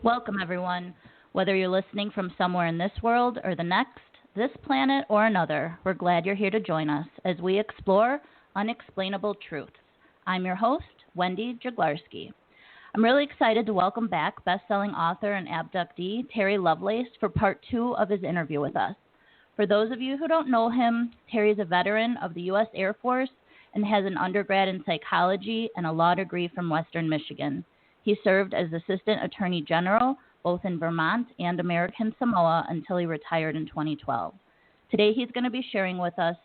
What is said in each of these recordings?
Welcome, everyone. Whether you're listening from somewhere in this world or the next, this planet or another, we're glad you're here to join us as we explore unexplainable truths. I'm your host, Wendy Jaglarski. I'm really excited to welcome back best-selling author and abductee Terry Lovelace for part 2 of his interview with us. For those of you who don't know him, Terry is a veteran of the U.S. Air Force and has an undergrad in psychology and a law degree from Western Michigan. He served as Assistant Attorney General both in Vermont and American Samoa until he retired in 2012. Today he's going to be sharing with us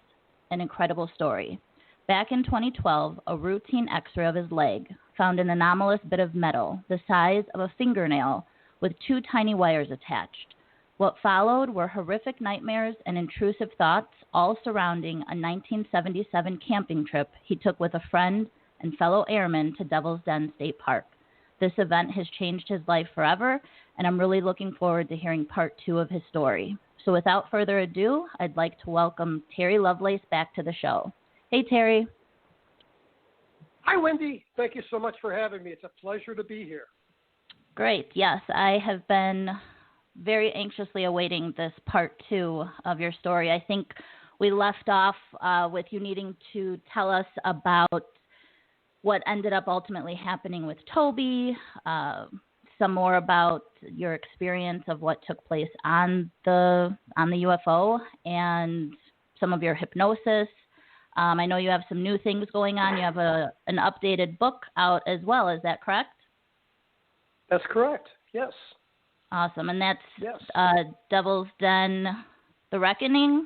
an incredible story. Back in 2012, a routine x-ray of his leg found an anomalous bit of metal the size of a fingernail with 2 tiny wires attached. What followed were horrific nightmares and intrusive thoughts, all surrounding a 1977 camping trip he took with a friend and fellow airman to Devil's Den State Park. This event has changed his life forever, and I'm really looking forward to hearing part 2 of his story. So without further ado, I'd like to welcome Terry Lovelace back to the show. Hey, Terry. Hi, Wendy. Thank you so much for having me. It's a pleasure to be here. Great. Yes, I have been very anxiously awaiting this part 2 of your story. I think we left off with you needing to tell us about what ended up ultimately happening with Toby, some more about your experience of what took place on the UFO, and some of your hypnosis. I know you have some new things going on. You have an updated book out as well. Is that correct? That's correct. Yes. Awesome. And that's Devil's Den, The Reckoning?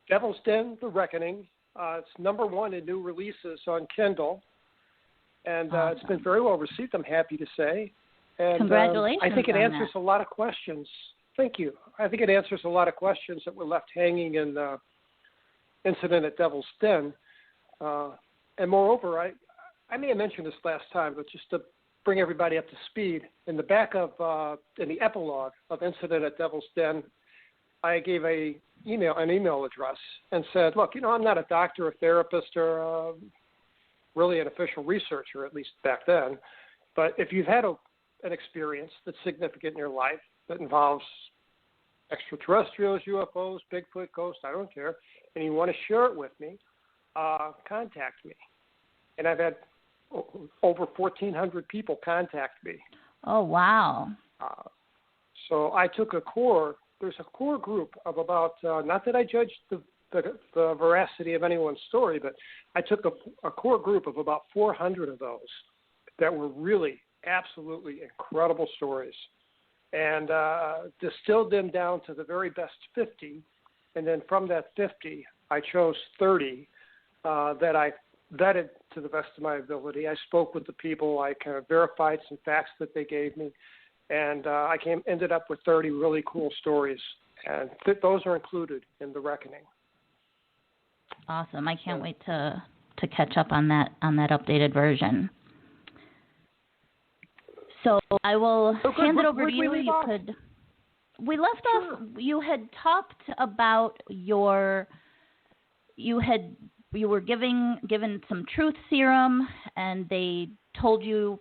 Devil's Den, The Reckoning. It's number 1 in new releases on Kindle, and awesome. It's been very well received, I'm happy to say. And, Congratulations I think it on answers that. a lot of questions. Thank you. I think it answers a lot of questions that were left hanging in the incident at Devil's Den. And moreover, I may have mentioned this last time, but just to bring everybody up to speed, in the back of, in the epilogue of Incident at Devil's Den, I gave an email address and said, look, I'm not a doctor or therapist or really an official researcher, at least back then. But if you've had an experience that's significant in your life that involves extraterrestrials, UFOs, Bigfoot, ghosts, I don't care, and you want to share it with me, contact me. And I've had over 1,400 people contact me. Oh, wow. So I took there's a core group of about, not that I judged the veracity of anyone's story, but I took a core group of about 400 of those that were really absolutely incredible stories, and distilled them down to the very best 50, and then from that 50, I chose 30 that I vetted to the best of my ability. I spoke with the people, I kind of verified some facts that they gave me, and I ended up with 30 really cool stories, and those are included in The Reckoning. Awesome! I can't wait to catch up on that updated version. So I will hand it over to you. We left off. You had talked about you were given some truth serum, and they told you,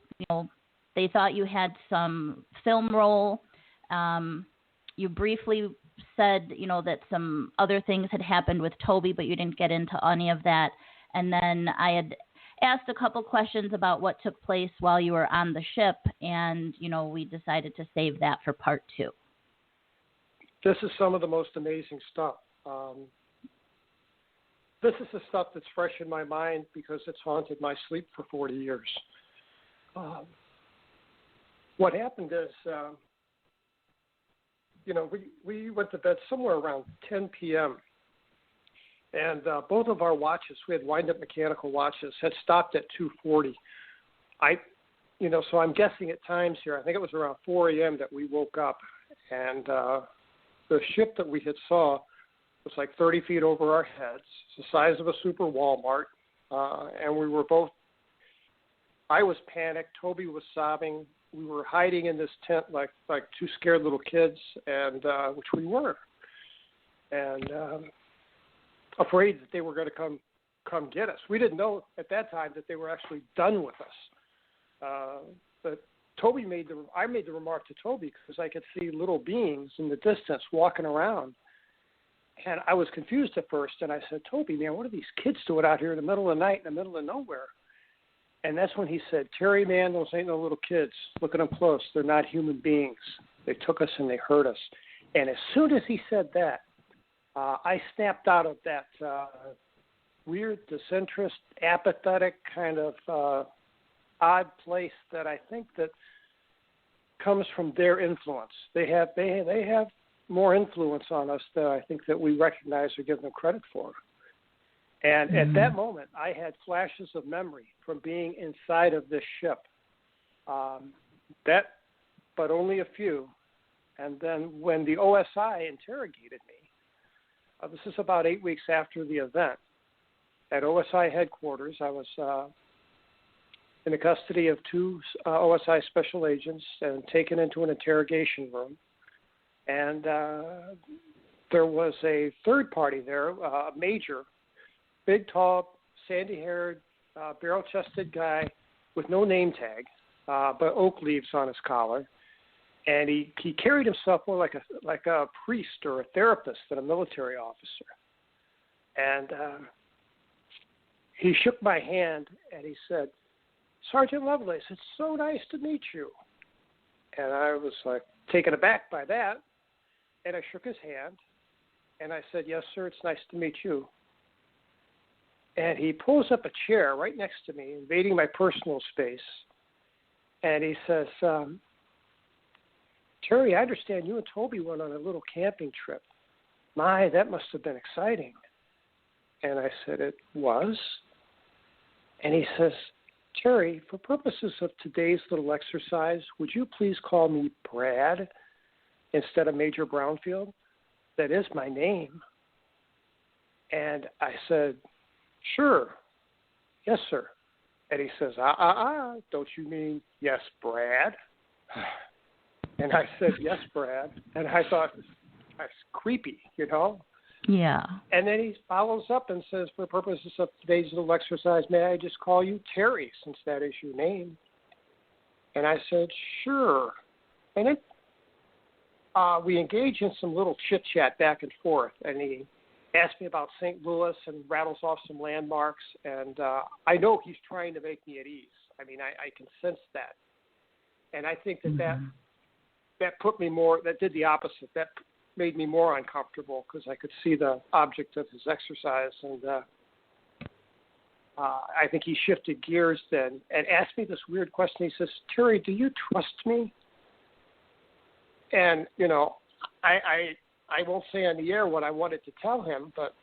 they thought you had some film roll. You briefly said, that some other things had happened with Toby, but you didn't get into any of that. And then I had asked a couple questions about what took place while you were on the ship, and, we decided to save that for part 2. This is some of the most amazing stuff. This is the stuff that's fresh in my mind because it's haunted my sleep for 40 years. What happened is, we went to bed somewhere around 10 p.m., and both of our watches, we had wind-up mechanical watches, had stopped at 2:40. So I'm guessing at times here, I think it was around 4 a.m. that we woke up, and the ship that we had saw was like 30 feet over our heads, the size of a super Walmart, and we were both, I was panicked, Toby was sobbing, we were hiding in this tent like 2 scared little kids, and which we were, and afraid that they were going to come get us. We didn't know at that time that they were actually done with us. But I made the remark to Toby because I could see little beings in the distance walking around. And I was confused at first, and I said, Toby, man, what are these kids doing out here in the middle of the night in the middle of nowhere? And that's when he said, Terry, man, those ain't no little kids. Look at them close. They're not human beings. They took us and they hurt us. And as soon as he said that, I snapped out of that weird, disinterest, apathetic kind of odd place that I think that comes from their influence. They have more influence on us than I think that we recognize or give them credit for. And at that moment, I had flashes of memory from being inside of this ship. But only a few. And then when the OSI interrogated me, this is about 8 weeks after the event, at OSI headquarters, I was in the custody of two OSI special agents and taken into an interrogation room. And there was a third party there, a major, big, tall, sandy-haired, barrel-chested guy with no name tag, but oak leaves on his collar. And he carried himself more like a priest or a therapist than a military officer. And he shook my hand and he said, Sergeant Lovelace, it's so nice to meet you. And I was like taken aback by that. And I shook his hand and I said, yes, sir, it's nice to meet you. And he pulls up a chair right next to me, invading my personal space. And he says, Terry, I understand you and Toby went on a little camping trip. My, that must have been exciting. And I said, it was. And he says, Terry, for purposes of today's little exercise, would you please call me Brad instead of Major Brownfield? That is my name. And I said, sure. Yes, sir. And he says, don't you mean yes, Brad? And I said, yes, Brad. And I thought, that's creepy, you know? Yeah. And then he follows up and says, for purposes of today's little exercise, may I just call you Terry, since that is your name? And I said, sure. And then we engaged in some little chit-chat back and forth. And he asked me about St. Louis and rattles off some landmarks. And I know he's trying to make me at ease. I mean, I can sense that. And I think that put me more, that did the opposite. That made me more uncomfortable because I could see the object of his exercise. And I think he shifted gears then and asked me this weird question. He says, Terry, do you trust me? And, you know, I won't say on the air what I wanted to tell him, but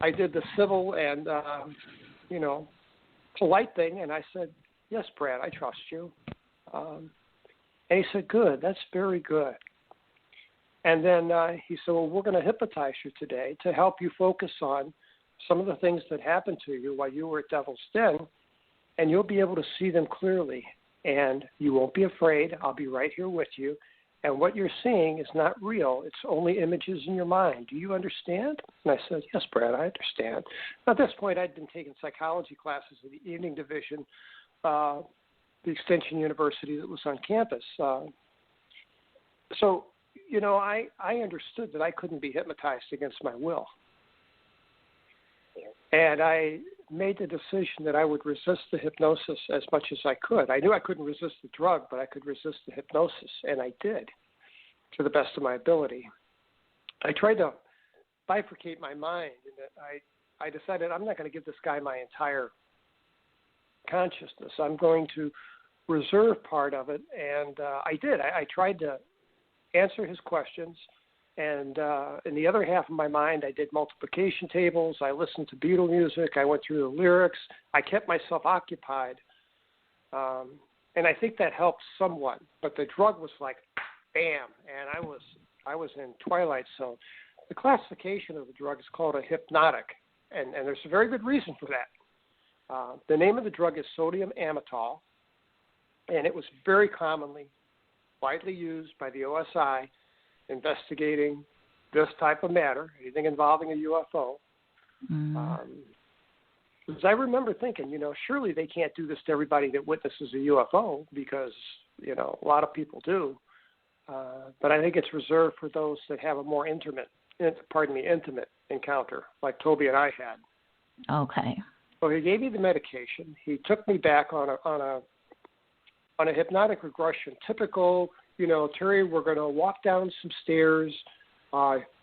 I did the civil and, you know, polite thing. And I said, yes, Brad, I trust you. And he said, good, that's very good. And then he said, well, we're going to hypnotize you today to help you focus on some of the things that happened to you while you were at Devil's Den, and you'll be able to see them clearly. And you won't be afraid. I'll be right here with you. And what you're seeing is not real. It's only images in your mind. Do you understand? And I said, yes, Brad, I understand. At this point, I'd been taking psychology classes at the evening division, the Extension University that was on campus. So, you know, I understood that I couldn't be hypnotized against my will. And I made the decision that I would resist the hypnosis as much as I could. I knew I couldn't resist the drug, but I could resist the hypnosis, and I did to the best of my ability. I tried to bifurcate my mind, and I decided I'm not going to give this guy my entire consciousness. I'm going to reserve part of it, and I did. I tried to answer his questions, and in the other half of my mind, I did multiplication tables. I listened to Beatle music. I went through the lyrics. I kept myself occupied, and I think that helped somewhat. But the drug was like, bam, and I was in twilight zone. The classification of the drug is called a hypnotic, and there's a very good reason for that. The name of the drug is sodium amytal, and it was very commonly, widely used by the OSI investigating this type of matter, anything involving a UFO. Because I remember thinking, surely they can't do this to everybody that witnesses a UFO because, a lot of people do. But I think it's reserved for those that have a more intimate encounter, like Toby and I had. Okay. So he gave me the medication. He took me back on a hypnotic regression. Typical, Terry, we're going to walk down some stairs,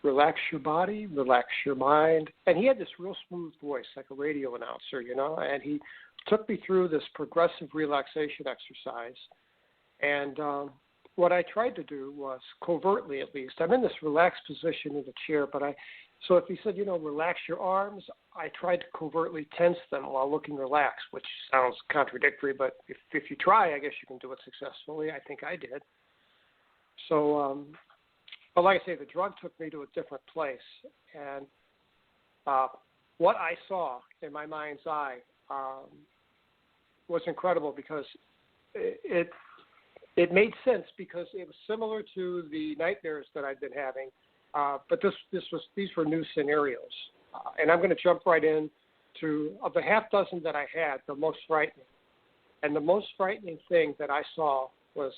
relax your body, relax your mind. And he had this real smooth voice, like a radio announcer, and he took me through this progressive relaxation exercise. And what I tried to do was, covertly at least, I'm in this relaxed position in the chair, so if he said, relax your arms, I tried to covertly tense them while looking relaxed, which sounds contradictory, but if you try, I guess you can do it successfully. I think I did. So, but like I say, the drug took me to a different place. And what I saw in my mind's eye was incredible because it made sense because it was similar to the nightmares that I'd been having. But these were new scenarios. And I'm going to jump right in to, of the half dozen that I had, the most frightening. And the most frightening thing that I saw was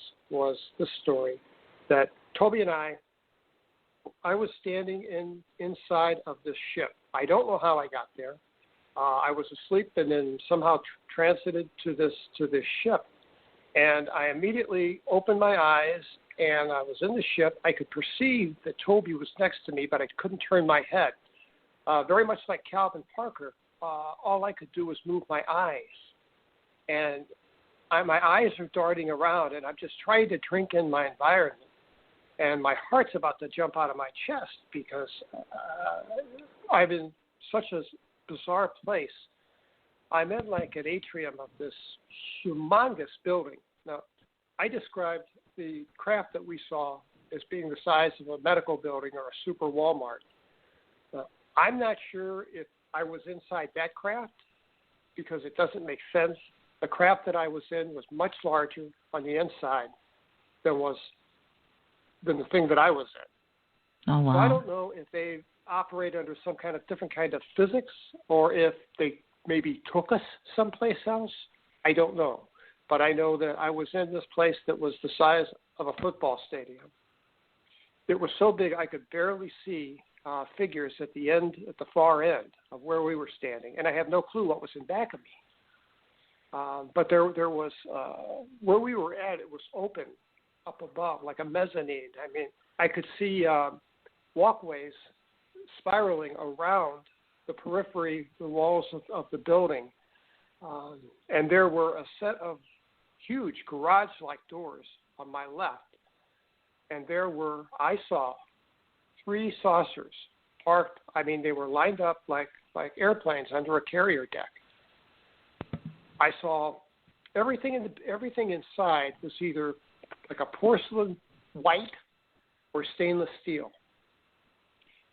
this story, that Toby and I was standing inside of this ship. I don't know how I got there. I was asleep and then somehow transited to this ship. And I immediately opened my eyes, and I was in the ship. I could perceive that Toby was next to me, but I couldn't turn my head. Very much like Calvin Parker, all I could do was move my eyes. And my eyes are darting around, and I'm just trying to drink in my environment. And my heart's about to jump out of my chest because I'm in such a bizarre place. I'm in like an atrium of this humongous building. Now, I described the craft that we saw as being the size of a medical building or a super Walmart. I'm not sure if I was inside that craft because it doesn't make sense. The craft that I was in was much larger on the inside than the thing that I was in. Oh, wow. So I don't know if they operate under some kind of different kind of physics or if they maybe took us someplace else. I don't know. But I know that I was in this place that was the size of a football stadium. It was so big I could barely see figures at the far end of where we were standing, and I have no clue what was in back of me. But there was, where we were at, it was open up above, like a mezzanine. I mean, I could see walkways spiraling around the periphery, the walls of the building. And there were a set of huge garage-like doors on my left. And I saw 3 saucers parked. I mean, they were lined up like airplanes under a carrier deck. I saw everything inside was either like a porcelain white or stainless steel.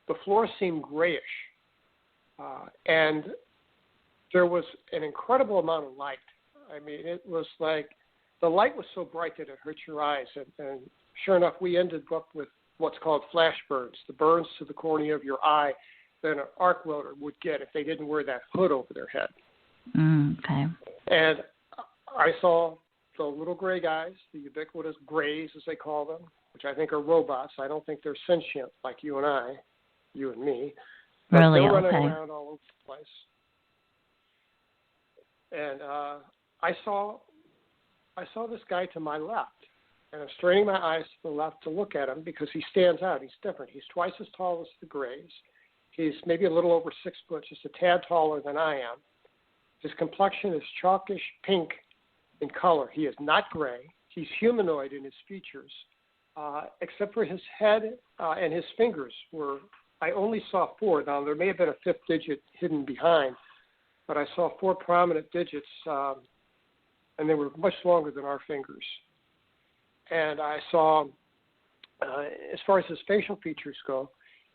The floor seemed grayish. And there was an incredible amount of light. I mean, it was like the light was so bright that it hurt your eyes. And sure enough, we ended up with what's called flash burns, the burns to the cornea of your eye that an arc welder would get if they didn't wear that hood over their head. Okay. And I saw the little gray guys, the ubiquitous grays, as they call them, which I think are robots. I don't think they're sentient like you and me. But really? they're running Okay. around all over the place. And I saw this guy to my left, and I'm straining my eyes to the left to look at him because he stands out. He's different. He's twice as tall as the Grays. He's maybe a little over 6 foot, just a tad taller than I am. His complexion is chalkish pink in color. He is not gray. He's humanoid in his features, except for his head and his fingers were. I only saw 4. Now, there may have been a 5th digit hidden behind, but I saw 4 prominent digits, and they were much longer than our fingers. And I saw, as far as his facial features go,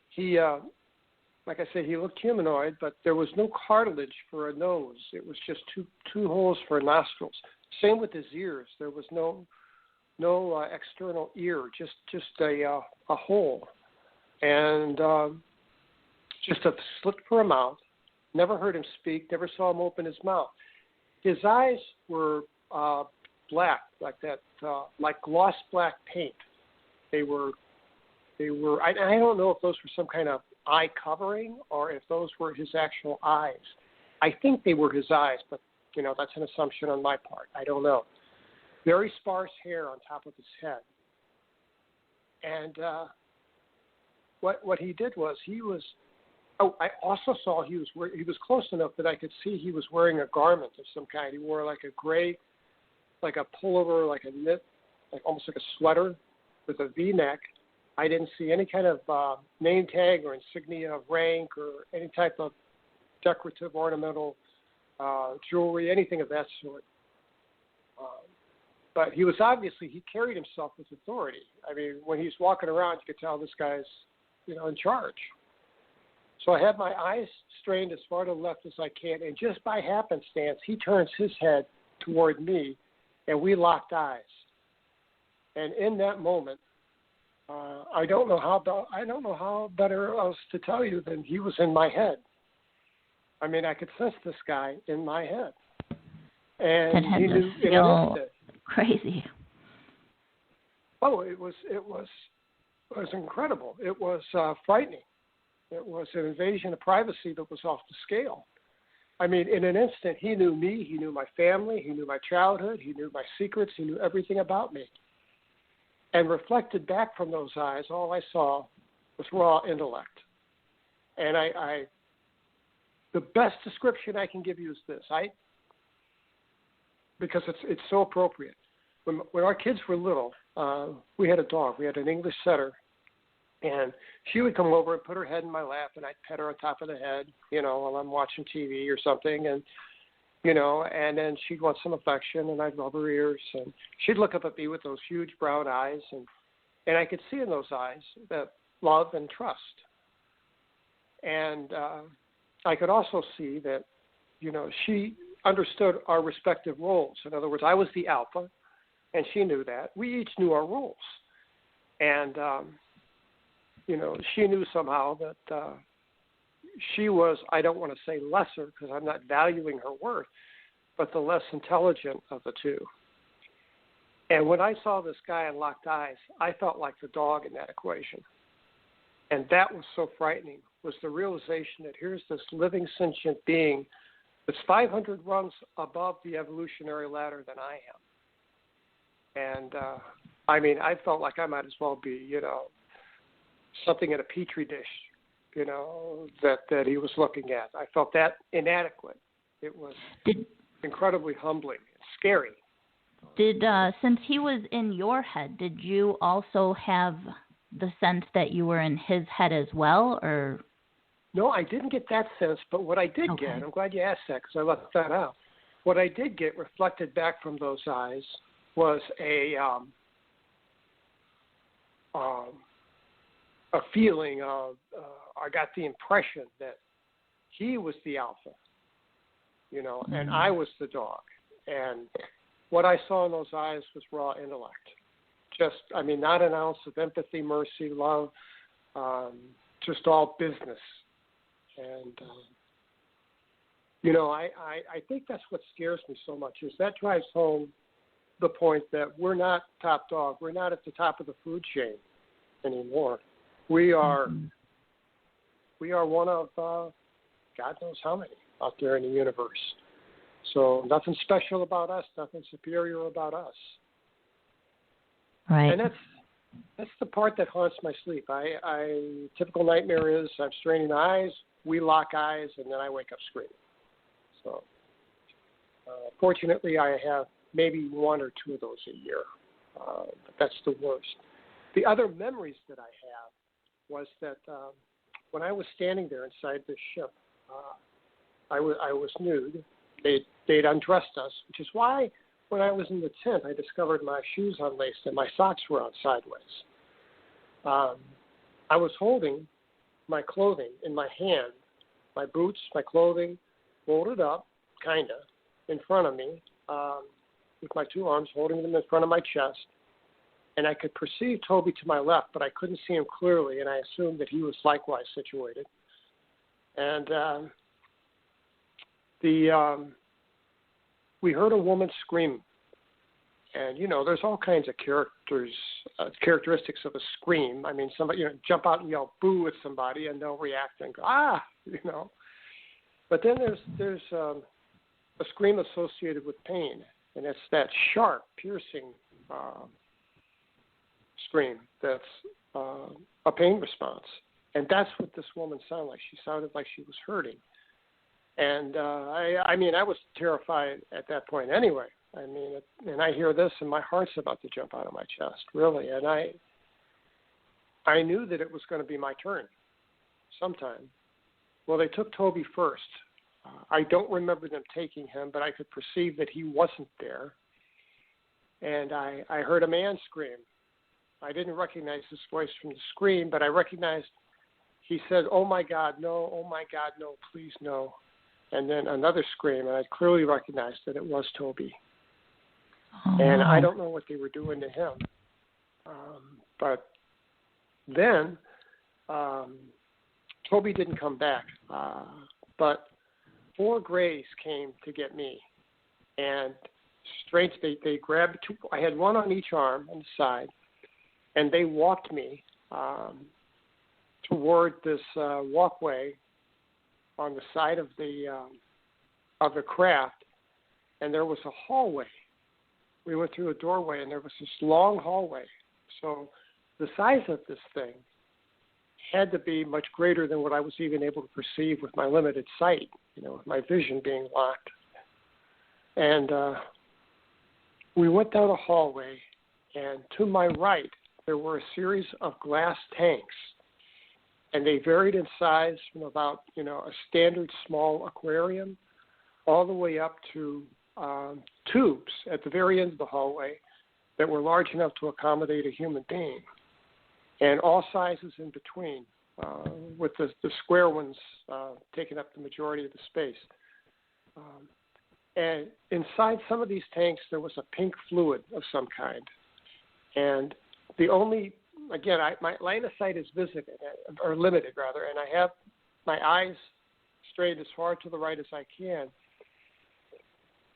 he, like I said, he looked humanoid, but there was no cartilage for a nose. It was just two holes for nostrils. Same with his ears. There was no external ear, just a hole. And just a slit for a mouth, Never heard him speak, never saw him open his mouth. His eyes were black, like that, like gloss black paint. They were. I don't know if those were some kind of eye covering or if those were his actual eyes. I think they were his eyes, but that's an assumption on my part. I don't know. Very sparse hair on top of his head, and what he did was he was. Oh, I also saw he was close enough that I could see he was wearing a garment of some kind. He wore like a gray, like a pullover, like a knit, like almost like a sweater with a V-neck. I didn't see any kind of name tag or insignia of rank or any type of decorative, ornamental jewelry, anything of that sort. But he carried himself with authority. I mean, when he's walking around, you could tell this guy's, in charge. So I had my eyes strained as far to the left as I can, and just by happenstance, he turns his head toward me, and we locked eyes. And in that moment, I don't know how better else to tell you than he was in my head. I mean, I could sense this guy in my head, and he knew in an instant. Crazy. Oh, it was incredible. It was frightening. It was an invasion of privacy that was off the scale. I mean, in an instant, he knew me, he knew my family, he knew my childhood, he knew my secrets, he knew everything about me. And reflected back from those eyes, all I saw was raw intellect. And the best description I can give you is this, because it's so appropriate. When our kids were little, we had a dog. We had an English setter. And she would come over and put her head in my lap, and I'd pet her on top of the head, while I'm watching TV or something. And, and then she'd want some affection, and I'd rub her ears. And she'd look up at me with those huge brown eyes. And I could see in those eyes that love and trust. And I could also see that, she understood our respective roles. In other words, I was the alpha, and she knew that. We each knew our roles. And, she knew somehow that she was, I don't want to say lesser because I'm not valuing her worth, but the less intelligent of the two. And when I saw this guy and locked eyes, I felt like the dog in that equation. And that was so frightening, was the realization that here's this living sentient being that's 500 rungs above the evolutionary ladder than I am. And, I felt like I might as well be, something in a petri dish, that he was looking at. I felt that inadequate. It was incredibly humbling and scary. Since he was in your head, did you also have the sense that you were in his head as well, or? No, I didn't get that sense, but what I did get, I'm glad you asked that because I left that out. What I did get reflected back from those eyes was a feeling of, I got the impression that he was the alpha, and I was the dog. And what I saw in those eyes was raw intellect. Not an ounce of empathy, mercy, love, just all business. And, I think that's what scares me so much is that drives home the point that we're not top dog. We're not at the top of the food chain anymore. We are one of God knows how many out there in the universe. So nothing special about us, nothing superior about us. Right. And that's the part that haunts my sleep. Typical nightmare is I'm straining eyes, we lock eyes, and then I wake up screaming. So fortunately, I have maybe one or two of those a year. But that's the worst. The other memories that I have was that when I was standing there inside this ship, I was nude. They'd undressed us, which is why when I was in the tent, I discovered my shoes unlaced and my socks were on sideways. I was holding my clothing in my hand, my boots, my clothing, folded up, kind of, in front of me, with my two arms, holding them in front of my chest. And I could perceive Toby to my left, but I couldn't see him clearly, and I assumed that he was likewise situated. And we heard a woman scream. And, there's all kinds of characteristics of a scream. I mean, somebody, jump out and yell boo at somebody and they'll react and go, But then there's a scream associated with pain. And it's that sharp, piercing scream that's a pain response. And that's what this woman sounded like. She sounded like she was hurting. And I was terrified at that point anyway. And I hear this, and my heart's about to jump out of my chest, really. And I knew that it was going to be my turn sometime. Well, they took Toby first. I don't remember them taking him, but I could perceive that he wasn't there. And I heard a man scream. I didn't recognize his voice from the scream, but I recognized he said, "Oh, my God, no. Oh, my God, no. Please, no." And then another scream, and I clearly recognized that it was Toby. Oh, and wow. I don't know what they were doing to him. But then Toby didn't come back. But 4 Grays came to get me. And they grabbed 2. I had 1 on each arm on the side. And they walked me toward this walkway on the side of the craft, and there was a hallway. We went through a doorway, and there was this long hallway. So the size of this thing had to be much greater than what I was even able to perceive with my limited sight, with my vision being locked. And we went down a hallway, and to my right, there were a series of glass tanks. And they varied in size from about, a standard small aquarium all the way up to tubes at the very end of the hallway that were large enough to accommodate a human being, and all sizes in between, with the square ones taking up the majority of the space. And inside some of these tanks, there was a pink fluid of some kind. And the only... Again, my line of sight is limited, and I have my eyes straight as far to the right as I can.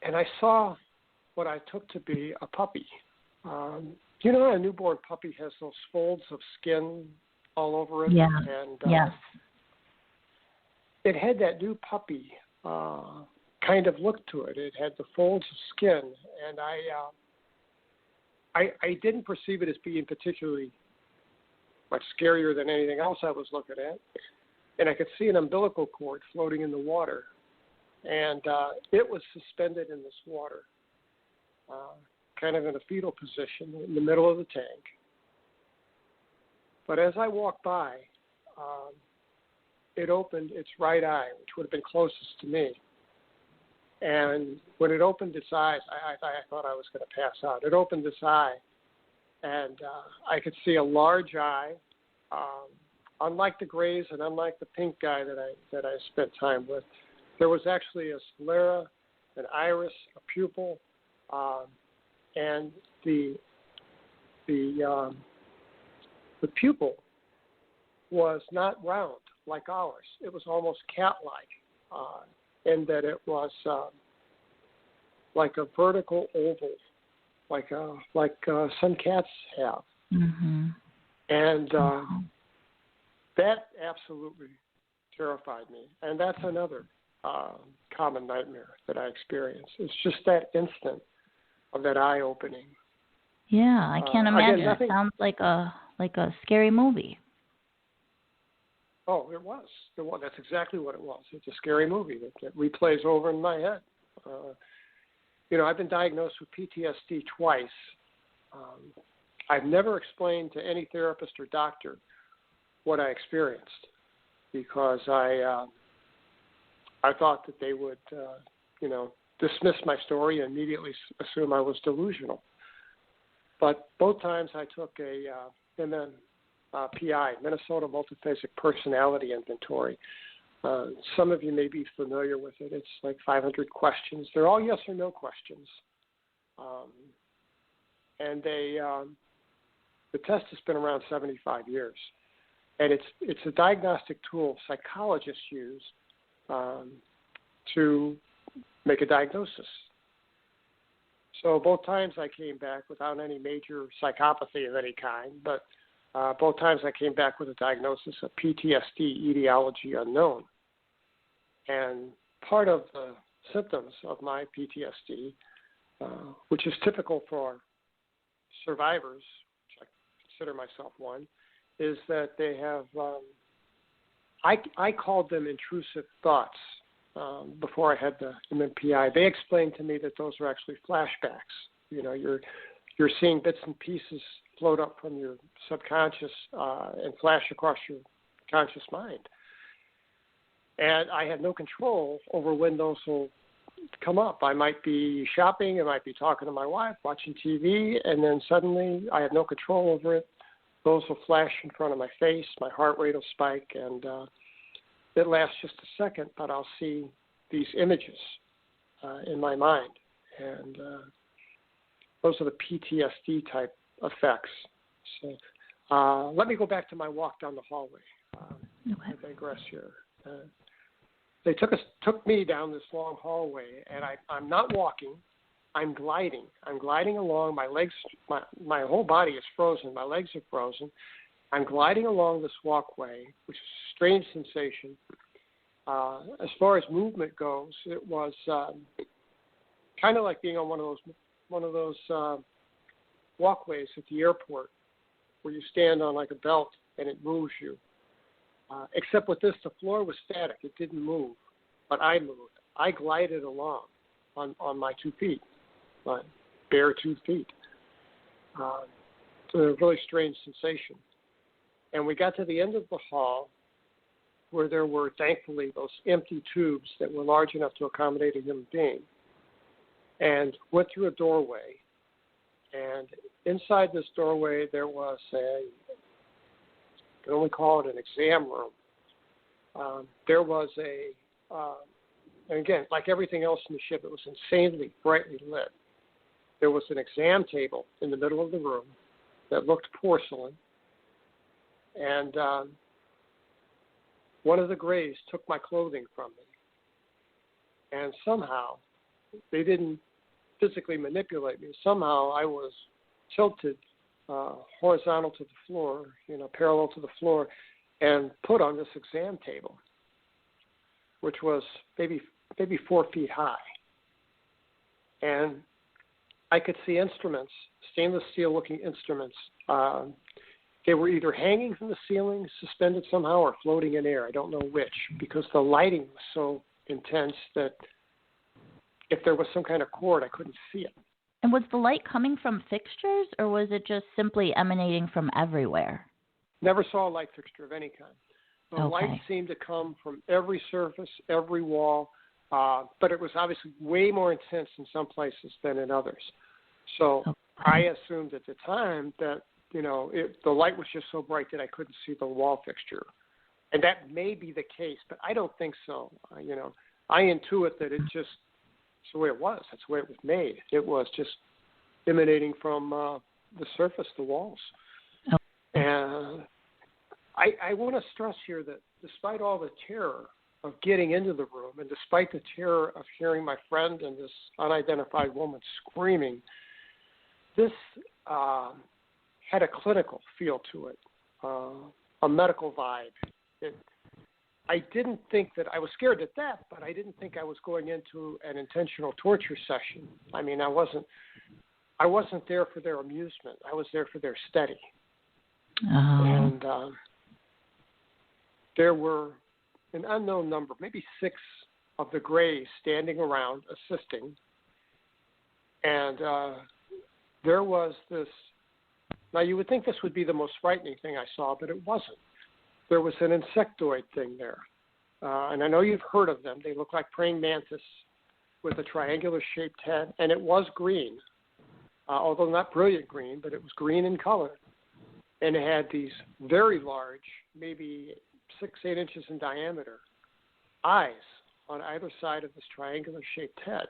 And I saw what I took to be a puppy. A newborn puppy has those folds of skin all over it. Yeah. And yes. It had that new puppy kind of look to it. It had the folds of skin, and I didn't perceive it as being particularly much scarier than anything else I was looking at. And I could see an umbilical cord floating in the water. And it was suspended in this water, kind of in a fetal position in the middle of the tank. But as I walked by, it opened its right eye, which would have been closest to me. And when it opened its eyes, I thought I was going to pass out. It opened its eye, and I could see a large eye, unlike the Grays and unlike the pink guy that I spent time with. There was actually a sclera, an iris, a pupil, and the pupil was not round like ours. It was almost cat-like, in that it was like a vertical oval, like some cats have. Mm-hmm. And that absolutely terrified me. And that's another common nightmare that I experience. It's just that instant of that eye opening. Yeah, I can't imagine. Again, nothing... It sounds like a scary movie. Oh, it was. That's exactly what it was. It's a scary movie that replays over in my head. I've been diagnosed with PTSD twice. I've never explained to any therapist or doctor what I experienced, because I thought that they would, dismiss my story and immediately assume I was delusional. But both times I took a PI, Minnesota Multifaceted Personality Inventory. Some of you may be familiar with it. It's like 500 questions. They're all yes or no questions. And the test has been around 75 years. And it's a diagnostic tool psychologists use to make a diagnosis. So both times I came back without any major psychopathy of any kind, but both times I came back with a diagnosis of PTSD, etiology unknown. And part of the symptoms of my PTSD, which is typical for survivors, which I consider myself one, is that they have, I called them intrusive thoughts before I had the MMPI. They explained to me that those are actually flashbacks. You know, you're seeing bits and pieces float up from your subconscious and flash across your conscious mind. And I have no control over when those will come up. I might be shopping, I might be talking to my wife, watching TV, and then suddenly I have no control over it. Those will flash in front of my face, my heart rate will spike, and it lasts just a second, but I'll see these images in my mind. And those are the PTSD type effects. So let me go back to my walk down the hallway. I digress here. They took me down this long hallway, and I'm not walking. I'm gliding. I'm gliding along. My legs, my whole body is frozen. My legs are frozen. I'm gliding along this walkway, which is a strange sensation. As far as movement goes, it was kind of like being on one of those walkways at the airport where you stand on like a belt and it moves you. Except with this, the floor was static. It didn't move, but I moved. I glided along on my 2 feet, my bare 2 feet. It's a really strange sensation. And we got to the end of the hall where there were, thankfully, those empty tubes that were large enough to accommodate a human being, and went through a doorway. And inside this doorway, there was I can only call it an exam room. There was and again, like everything else in the ship, it was insanely brightly lit. There was an exam table in the middle of the room that looked porcelain. And one of the Greys took my clothing from me. And somehow, they didn't physically manipulate me. Somehow I was tilted horizontal to the floor, parallel to the floor, and put on this exam table, which was maybe 4 feet high. And I could see instruments, stainless steel looking instruments. They were either hanging from the ceiling, suspended somehow, or floating in air. I don't know which, because the lighting was so intense that if there was some kind of cord, I couldn't see it. And was the light coming from fixtures, or was it just simply emanating from everywhere? Never saw a light fixture of any kind. The light seemed to come from every surface, every wall, but it was obviously way more intense in some places than in others. So I assumed at the time that, the light was just so bright that I couldn't see the wall fixture. And that may be the case, but I don't think so. I intuit that it's the way it was. That's the way it was made. It was just emanating from the surface, the walls. And I want to stress here that despite all the terror of getting into the room, and despite the terror of hearing my friend and this unidentified woman screaming, this had a clinical feel to it, a medical vibe. I didn't think that I was scared to death, but I didn't think I was going into an intentional torture session. I mean, I wasn't there for their amusement. I was there for their study. And there were an unknown number, maybe 6 of the Greys standing around assisting. And there was this. Now, you would think this would be the most frightening thing I saw, but it wasn't. There was an insectoid thing there. And I know you've heard of them. They look like praying mantis with a triangular-shaped head, and it was green, although not brilliant green, but it was green in color. And it had these very large, maybe 6-8 inches in diameter, eyes on either side of this triangular-shaped head.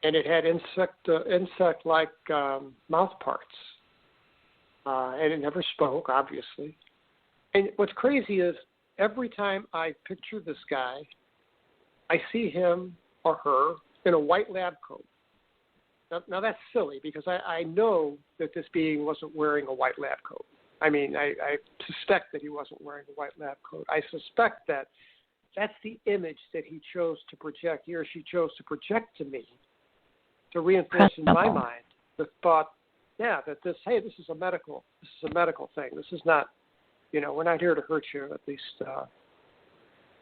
And it had insect-like mouth parts. And it never spoke, obviously. And what's crazy is every time I picture this guy, I see him or her in a white lab coat. Now that's silly because I know that this being wasn't wearing a white lab coat. I mean, I suspect that he wasn't wearing a white lab coat. I suspect that that's the image that he chose to project, he or she chose to project to me, to reinforce in my mind the thought, that this is a medical thing. This is not, we're not here to hurt you, at least,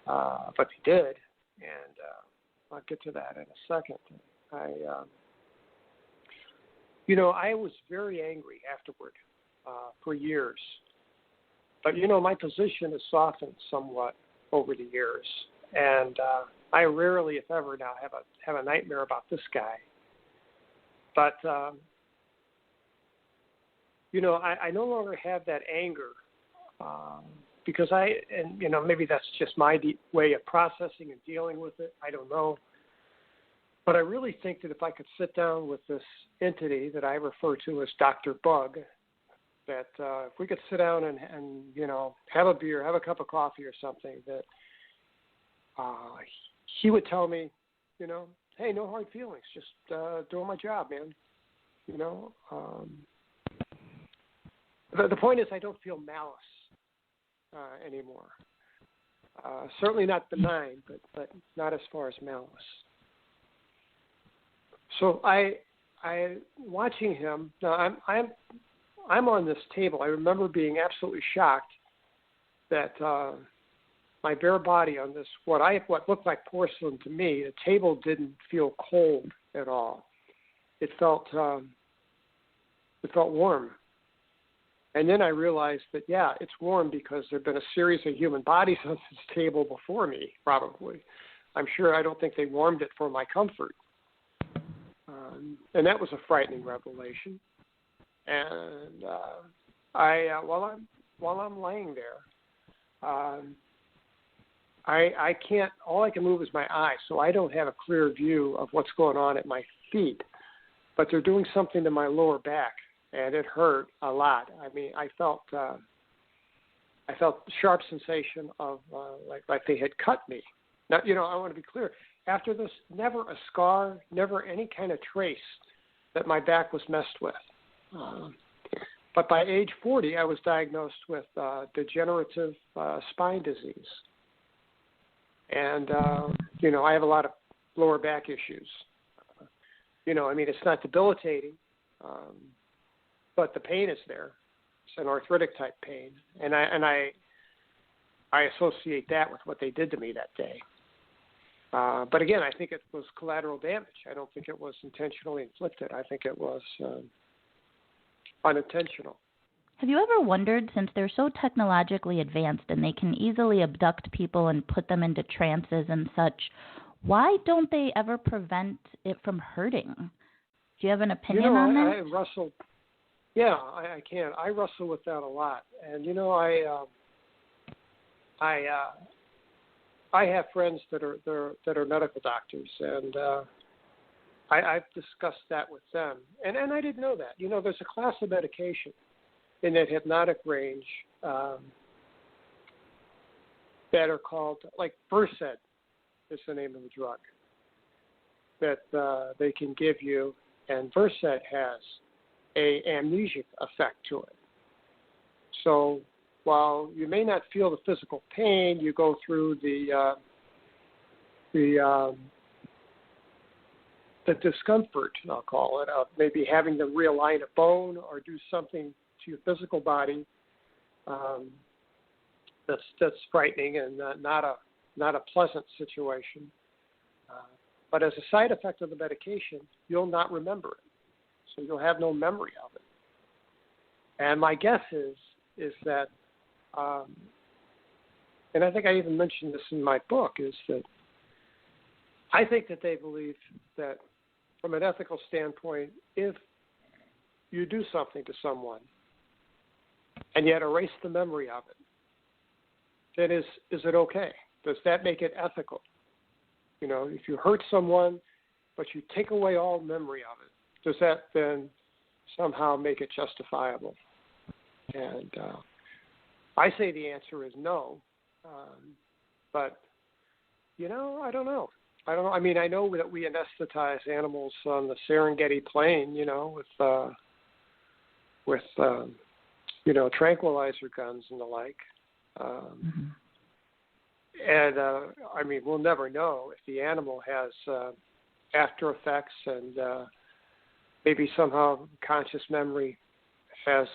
but he did, and I'll get to that in a second. I was very angry afterward for years, but my position has softened somewhat over the years, and I rarely, if ever, now have a nightmare about this guy. But I no longer have that anger because maybe that's just my way of processing and dealing with it. I don't know. But I really think that if I could sit down with this entity that I refer to as Dr. Bug, that if we could sit down and have a beer, have a cup of coffee or something, that he would tell me, hey, no hard feelings, just doing my job, man. The point is I don't feel malice anymore. Certainly not benign, but not as far as malice. So I watching him. Now I'm on this table. I remember being absolutely shocked that my bare body on this what looked like porcelain to me, the table didn't feel cold at all. It felt warm. And then I realized that it's warm because there've been a series of human bodies on this table before me. Probably, I'm sure. I don't think they warmed it for my comfort. And that was a frightening revelation. And while I'm laying there, I can't. All I can move is my eyes, so I don't have a clear view of what's going on at my feet. But they're doing something to my lower back, and it hurt a lot. I mean, I felt sharp sensation of like they had cut me. Now, I want to be clear. After this, never a scar, never any kind of trace that my back was messed with. But by age 40, I was diagnosed with degenerative spine disease. And, I have a lot of lower back issues. It's not debilitating, but the pain is there. It's an arthritic type pain. And I associate that with what they did to me that day. But again, I think it was collateral damage. I don't think it was intentionally inflicted. I think it was unintentional. Have you ever wondered, since they're so technologically advanced and they can easily abduct people and put them into trances and such, why don't they ever prevent it from hurting? Do you have an opinion on that? I wrestle. I can. I wrestle with that a lot. And, I have friends that are medical doctors, and I've discussed that with them. And I didn't know that. There's a class of medication in that hypnotic range that are called, like Versed is the name of the drug that they can give you, and Versed has a amnesic effect to it. So while you may not feel the physical pain, you go through the discomfort, I'll call it, of maybe having to realign a bone or do something to your physical body. That's frightening and not a pleasant situation. But as a side effect of the medication, you'll not remember it, so you'll have no memory of it. And my guess is that. And I think I even mentioned this in my book, is that I think that they believe that from an ethical standpoint, if you do something to someone and yet erase the memory of it, then is it okay? Does that make it ethical? If you hurt someone but you take away all memory of it, does that then somehow make it justifiable? And I say the answer is no, but I don't know. I don't know. I mean, I know that we anesthetize animals on the Serengeti Plain, with tranquilizer guns and the like. And I mean, we'll never know if the animal has after effects and maybe somehow conscious memory has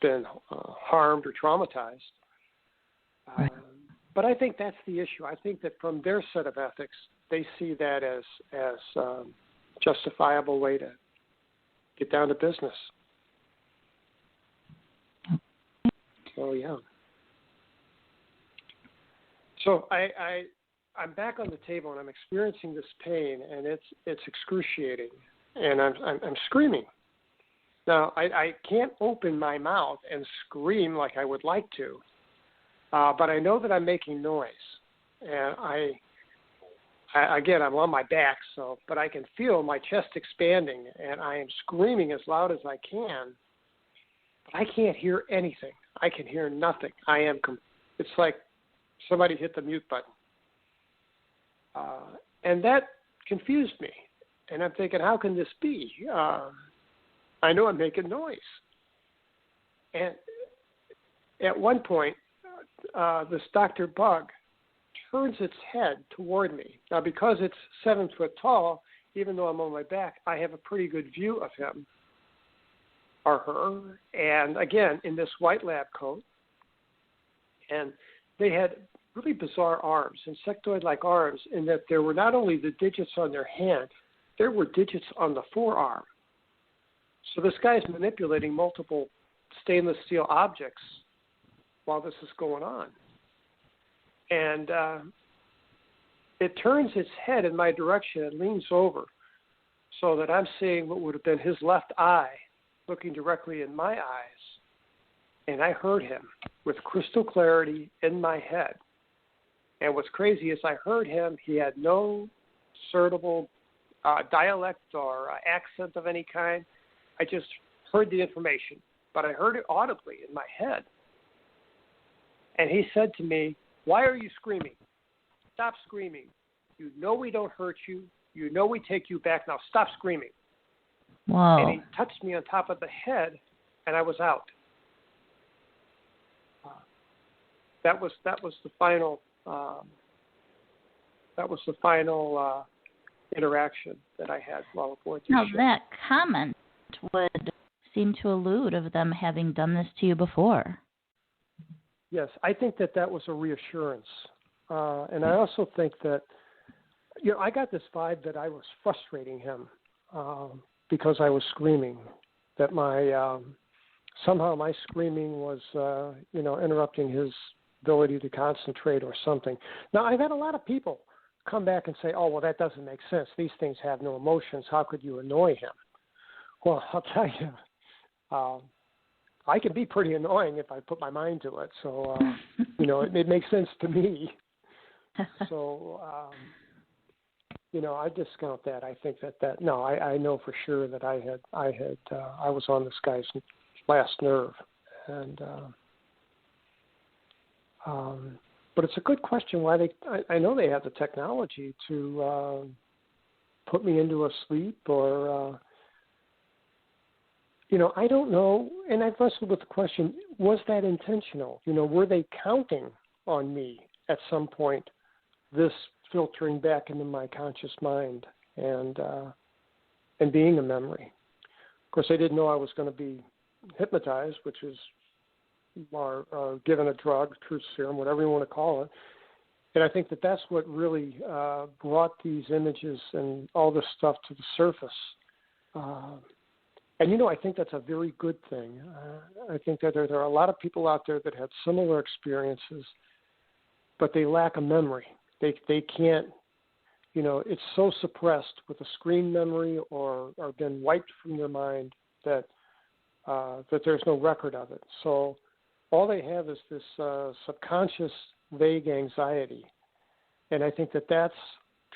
been harmed or traumatized. Right. But I think that's the issue. I think that from their set of ethics, they see that as justifiable way to get down to business. So yeah. So I'm back on the table and I'm experiencing this pain, and it's excruciating, and I'm screaming. Now I can't open my mouth and scream like I would like to, but I know that I'm making noise, and I'm on my back, but I can feel my chest expanding, and I am screaming as loud as I can. But I can't hear anything. I can hear nothing. It's like somebody hit the mute button. And that confused me. And I'm thinking, how can this be? I know I'm making noise. And at one point, this Dr. Bug turns its head toward me. Now, because it's 7 foot tall, even though I'm on my back, I have a pretty good view of him or her. And again, in this white lab coat. And they had really bizarre arms, insectoid-like arms, in that there were not only the digits on their hand, there were digits on the forearm. So this guy is manipulating multiple stainless steel objects while this is going on. And it turns its head in my direction and leans over so that I'm seeing what would have been his left eye looking directly in my eyes. And I heard him with crystal clarity in my head. And what's crazy is I heard him. He had no discernible dialect or accent of any kind. I just heard the information, but I heard it audibly in my head. And he said to me, "Why are you screaming? Stop screaming. You know we don't hurt you. You know we take you back. Now stop screaming." Wow. And he touched me on top of the head, and I was out. That was the final. That was the final interaction that I had while aboard the ship. Now that comment would seem to allude of them having done this to you before. Yes, I think that was a reassurance, and I also think that I got this vibe that I was frustrating him because I was screaming. That somehow my screaming was interrupting his ability to concentrate or something. Now, I've had a lot of people come back and say, "Oh, well, that doesn't make sense. These things have no emotions. How could you annoy him?" Well, I'll tell you, I can be pretty annoying if I put my mind to it. So, it makes sense to me. So, I discount that. I think no, I know for sure that I was on this guy's last nerve. And, but it's a good question why I know they have the technology to put me into a sleep or, I don't know. And I've wrestled with the question, was that intentional? Were they counting on me at some point, this filtering back into my conscious mind and being a memory? Of course, they didn't know I was going to be hypnotized, which is or given a drug, truth serum, whatever you want to call it. And I think that's what really brought these images and all this stuff to the surface. And, I think that's a very good thing. I think that there are a lot of people out there that had similar experiences, but they lack a memory. They can't, it's so suppressed with a screen memory or been wiped from their mind that there's no record of it. So all they have is this subconscious, vague anxiety. And I think that's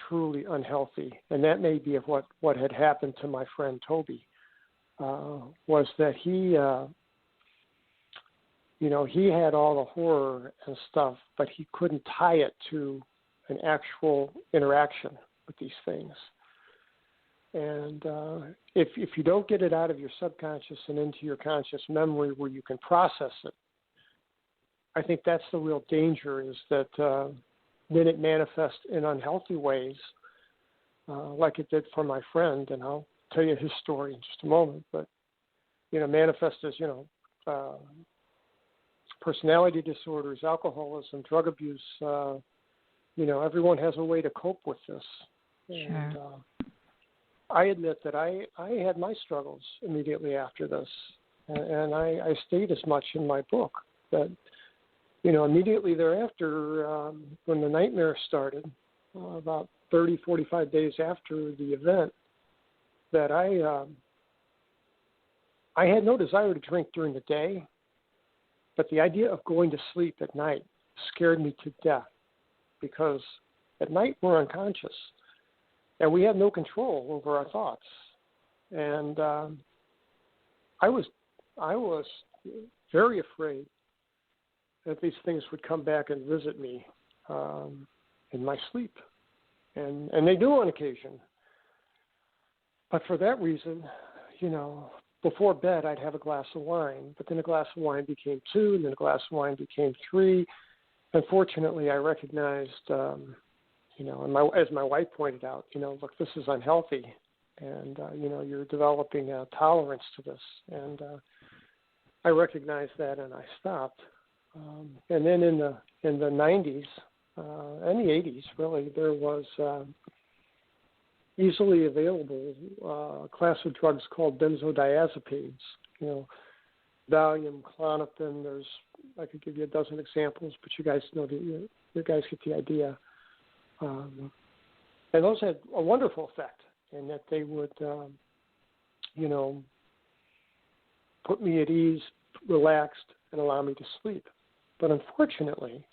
truly unhealthy. And that may be of what had happened to my friend Toby, was that he had all the horror and stuff, but he couldn't tie it to an actual interaction with these things. And if you don't get it out of your subconscious and into your conscious memory where you can process it, I think that's the real danger, is that then it manifests in unhealthy ways, like it did for my friend, and I'll tell you his story in just a moment, but, manifest as, personality disorders, alcoholism, drug abuse, everyone has a way to cope with this. Sure. And I admit that I had my struggles immediately after this, and I state as much in my book that, immediately thereafter, when the nightmare started, about 30, 45 days after the event, that I had no desire to drink during the day, but the idea of going to sleep at night scared me to death, because at night we're unconscious and we have no control over our thoughts. And I was very afraid that these things would come back and visit me in my sleep. And they do on occasion. But for that reason, before bed I'd have a glass of wine, but then a glass of wine became 2, and then a glass of wine became 3. Unfortunately, I recognized, and as my wife pointed out, look, this is unhealthy, and, you're developing a tolerance to this. And I recognized that, and I stopped. And then in the 90s and the 80s, really, there was easily available class of drugs called benzodiazepines. Valium, Klonopin. I could give you a dozen examples, but you guys know you guys get the idea. And those had a wonderful effect in that they would, put me at ease, relaxed, and allow me to sleep. But unfortunately,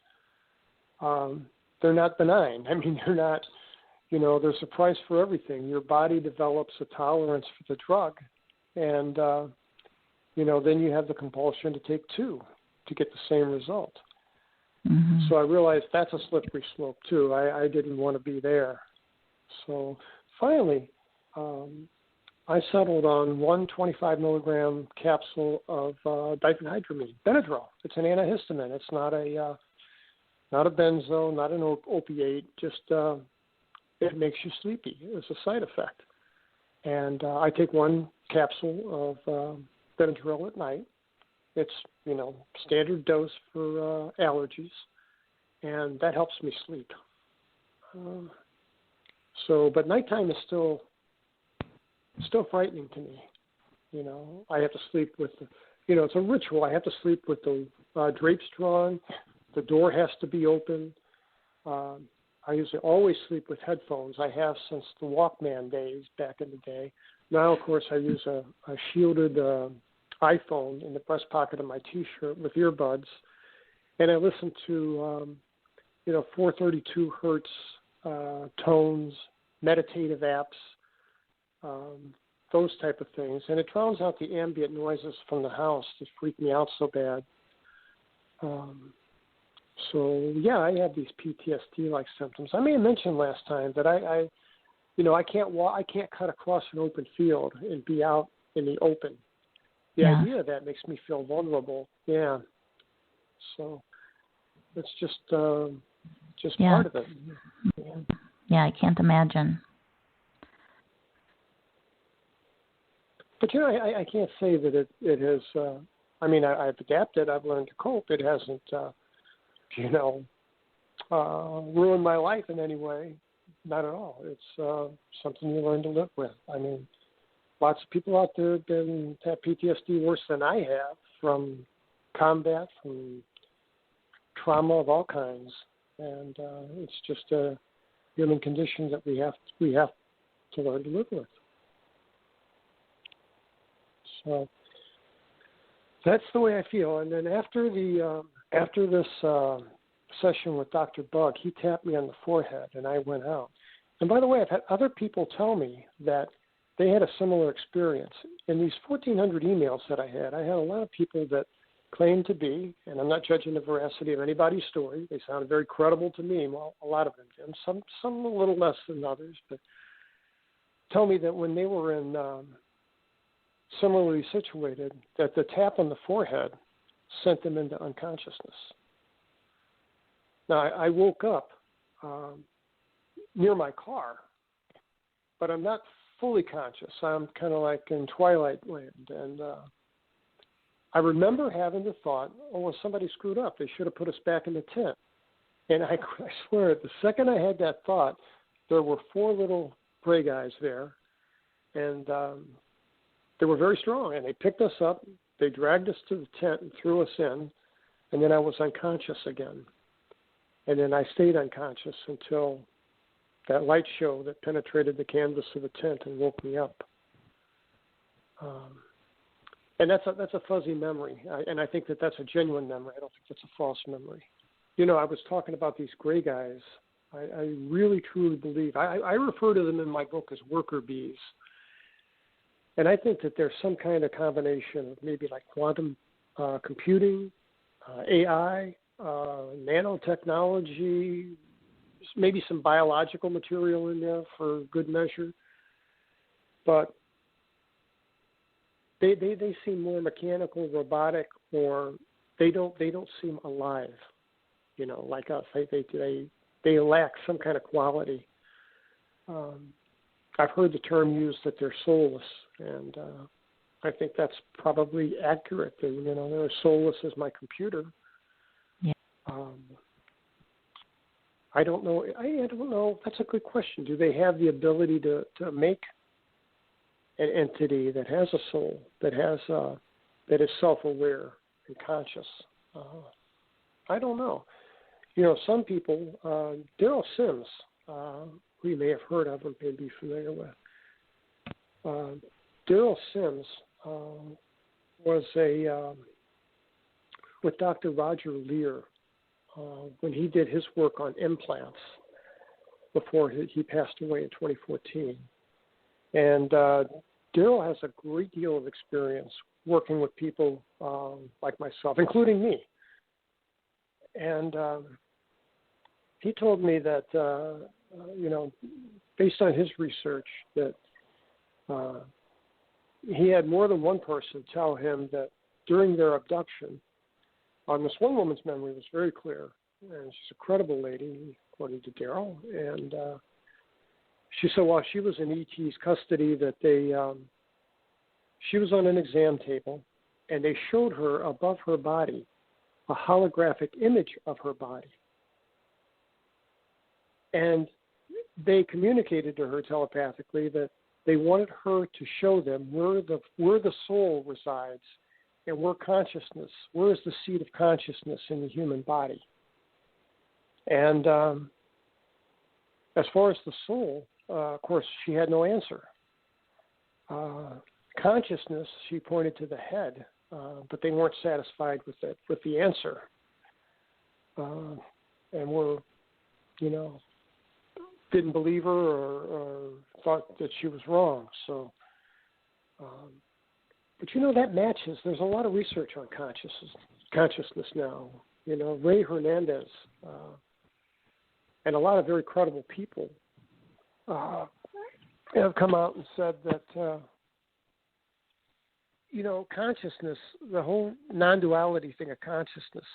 they're not benign. I mean, they're not, there's a price for everything. Your body develops a tolerance for the drug, and, then you have the compulsion to take 2 to get the same result. Mm-hmm. So I realized that's a slippery slope, too. I didn't want to be there. So finally, I settled on one 25-milligram capsule of diphenhydramine, Benadryl. It's an antihistamine. It's not a benzo, not an opiate. Just it makes you sleepy. It's a side effect. And I take 1 capsule of Benadryl at night. It's standard dose for allergies, and that helps me sleep. But nighttime is still frightening to me. I have to sleep with, it's a ritual. I have to sleep with the drapes drawn. The door has to be open. I usually always sleep with headphones. I have since the Walkman days back in the day. Now, of course, I use a shielded iPhone in the breast pocket of my T-shirt with earbuds, and I listen to, 432 hertz tones, meditative apps, those type of things. And it drowns out the ambient noises from the house that freak me out so bad. I have these PTSD-like symptoms. I may have mentioned last time that I can't cut across an open field and be out in the open. The idea of that makes me feel vulnerable. Yeah. So it's just part of it. Yeah, I can't imagine. But I can't say that it has. I've adapted. I've learned to cope. It hasn't, ruined my life in any way. Not at all. It's something you learn to live with. Lots of people out there have PTSD worse than I have, from combat, from trauma of all kinds, and it's just a human condition that we have to learn to live with. So that's the way I feel. And then after this session with Dr. Bug, he tapped me on the forehead, and I went out. And by the way, I've had other people tell me that they had a similar experience. In these 1,400 emails that I had a lot of people that claim to be, and I'm not judging the veracity of anybody's story. They sound very credible to me. Well, a lot of them did. Some a little less than others, but tell me that when they were in similarly situated, that the tap on the forehead sent them into unconsciousness. Now, I woke up near my car, but I'm not fully conscious. I'm kind of like in Twilight Land, and I remember having the thought, oh, well, somebody screwed up. They should have put us back in the tent. And I swear, the second I had that thought, there were 4 little gray guys there, and they were very strong, and they picked us up. They dragged us to the tent and threw us in, and then I was unconscious again. And then I stayed unconscious until that light show that penetrated the canvas of the tent and woke me up. And that's a fuzzy memory, and I think that's a genuine memory. I don't think that's a false memory. You know, I was talking about these gray guys. I really, truly believe. I refer to them in my book as worker bees. And I think that there's some kind of combination of maybe like quantum computing, AI, nanotechnology, maybe some biological material in there for good measure. But they seem more mechanical, robotic, or they don't seem alive, you know, like us. They lack some kind of quality. I've heard the term used that they're soulless, and I think that's probably accurate. They're as soulless as my computer. Yeah. I don't know. I don't know. That's a good question. Do they have the ability to make an entity that has a soul, that is self-aware and conscious? I don't know. You know, some people. Daryl Sims, who you may have heard of or may be familiar with. Daryl Sims was with Dr. Roger Lear when he did his work on implants before he passed away in 2014. And Daryl has a great deal of experience working with people like myself, including me. And he told me that, based on his research, that he had more than one person tell him that during their abduction, on this one woman's memory was very clear, and she's a credible lady, according to Daryl, and she said while she was in ET's custody that she was on an exam table, and they showed her above her body a holographic image of her body. And they communicated to her telepathically that they wanted her to show them where the soul resides and where is the seat of consciousness in the human body. And as far as the soul, of course, she had no answer. Consciousness, she pointed to the head, but they weren't satisfied with the answer, and were, didn't believe her or thought that she was wrong. So, but that matches. There's a lot of research on consciousness now. Ray Hernandez and a lot of very credible people have come out and said that consciousness, the whole non-duality thing of consciousness,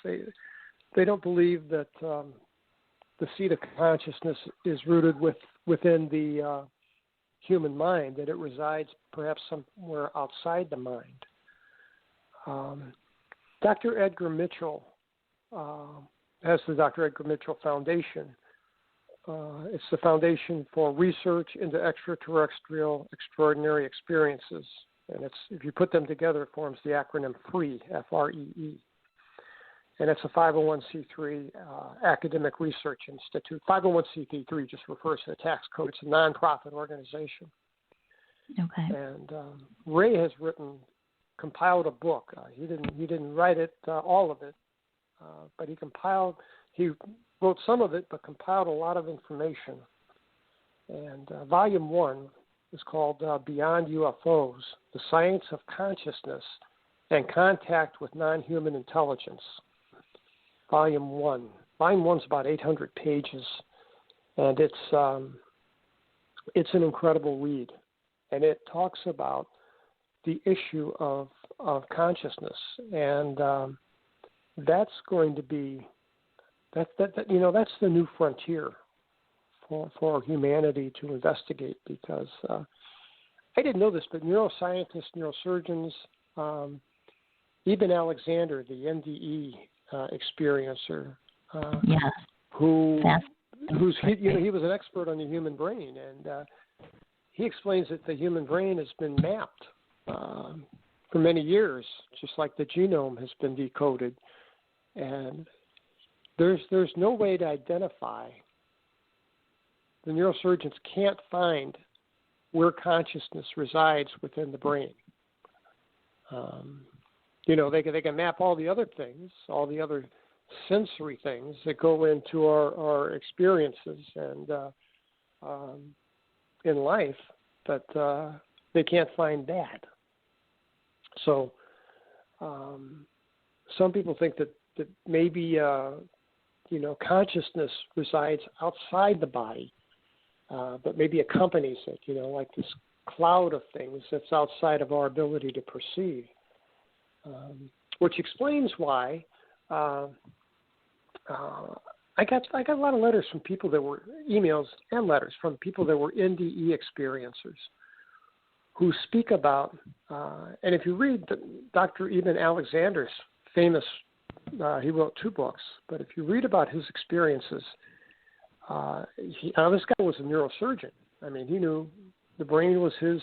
they don't believe that the seat of consciousness is rooted within the human mind, that it resides perhaps somewhere outside the mind. Dr. Edgar Mitchell has the Dr. Edgar Mitchell Foundation. It's the Foundation for Research into Extraterrestrial Extraordinary Experiences. And if you put them together, it forms the acronym FREE, F-R-E-E. And it's a 501c3 academic research institute. 501c3 just refers to the tax code. It's a nonprofit organization. Okay. And Ray has compiled a book. He didn't write it, all of it, but he wrote some of it, but compiled a lot of information. And volume 1 is called Beyond UFOs, The Science of Consciousness and Contact with Non-Human Intelligence, Volume 1. Volume 1's about 800 pages, and it's an incredible read. And it talks about the issue of consciousness, and that's going to be that's the new frontier for humanity to investigate, because I didn't know this, but neuroscientists, neurosurgeons, Eben Alexander, the NDE experiencer, he was an expert on the human brain, and he explains that the human brain has been mapped for many years, just like the genome has been decoded, and there's no way to identify. The neurosurgeons can't find where consciousness resides within the brain. They can map all the other things, all the other sensory things that go into our experiences and in life, but they can't find that. So some people think that maybe consciousness resides outside the body, but maybe accompanies it, like this cloud of things that's outside of our ability to perceive, which explains why I got a lot of letters from people that were emails and letters from people that were NDE experiencers who speak about, and if you read Dr. Eben Alexander's famous, he wrote 2 books, but if you read about his experiences, this guy was a neurosurgeon. I mean, he knew the brain was his,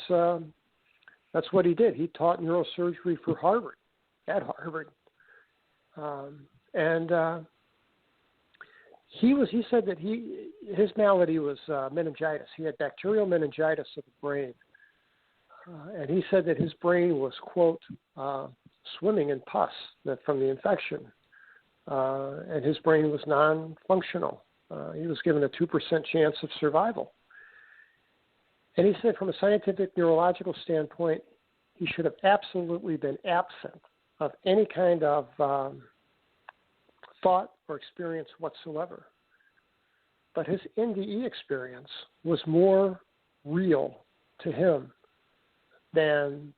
that's what he did. He taught neurosurgery at Harvard. He said that his malady was meningitis. He had bacterial meningitis of the brain. And he said that his brain was, quote, swimming in pus from the infection. And his brain was non-functional. He was given a 2% chance of survival. And he said from a scientific neurological standpoint, he should have absolutely been absent of any kind of thought or experience whatsoever. But his NDE experience was more real to him than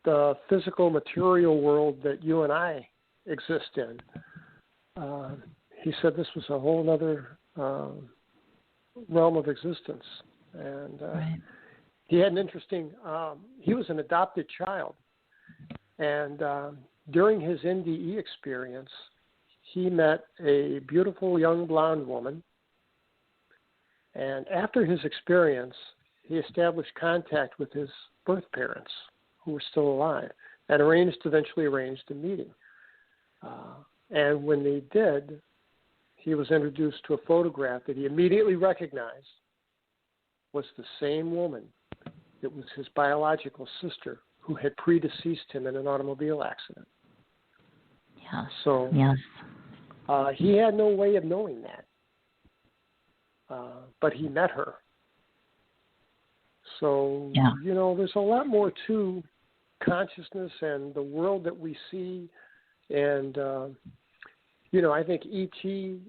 the physical material world that you and I exist in. He said this was a whole other realm of existence. And he had an interesting, he was an adopted child. And during his NDE experience, he met a beautiful young blonde woman. And after his experience, he established contact with his birth parents, who were still alive, and eventually arranged a meeting. And when they did, he was introduced to a photograph that he immediately recognized was the same woman. It was his biological sister who had predeceased him in an automobile accident. Yeah. So he had no way of knowing that. But he met her. So, there's a lot more to consciousness and the world that we see. And, I think E.T.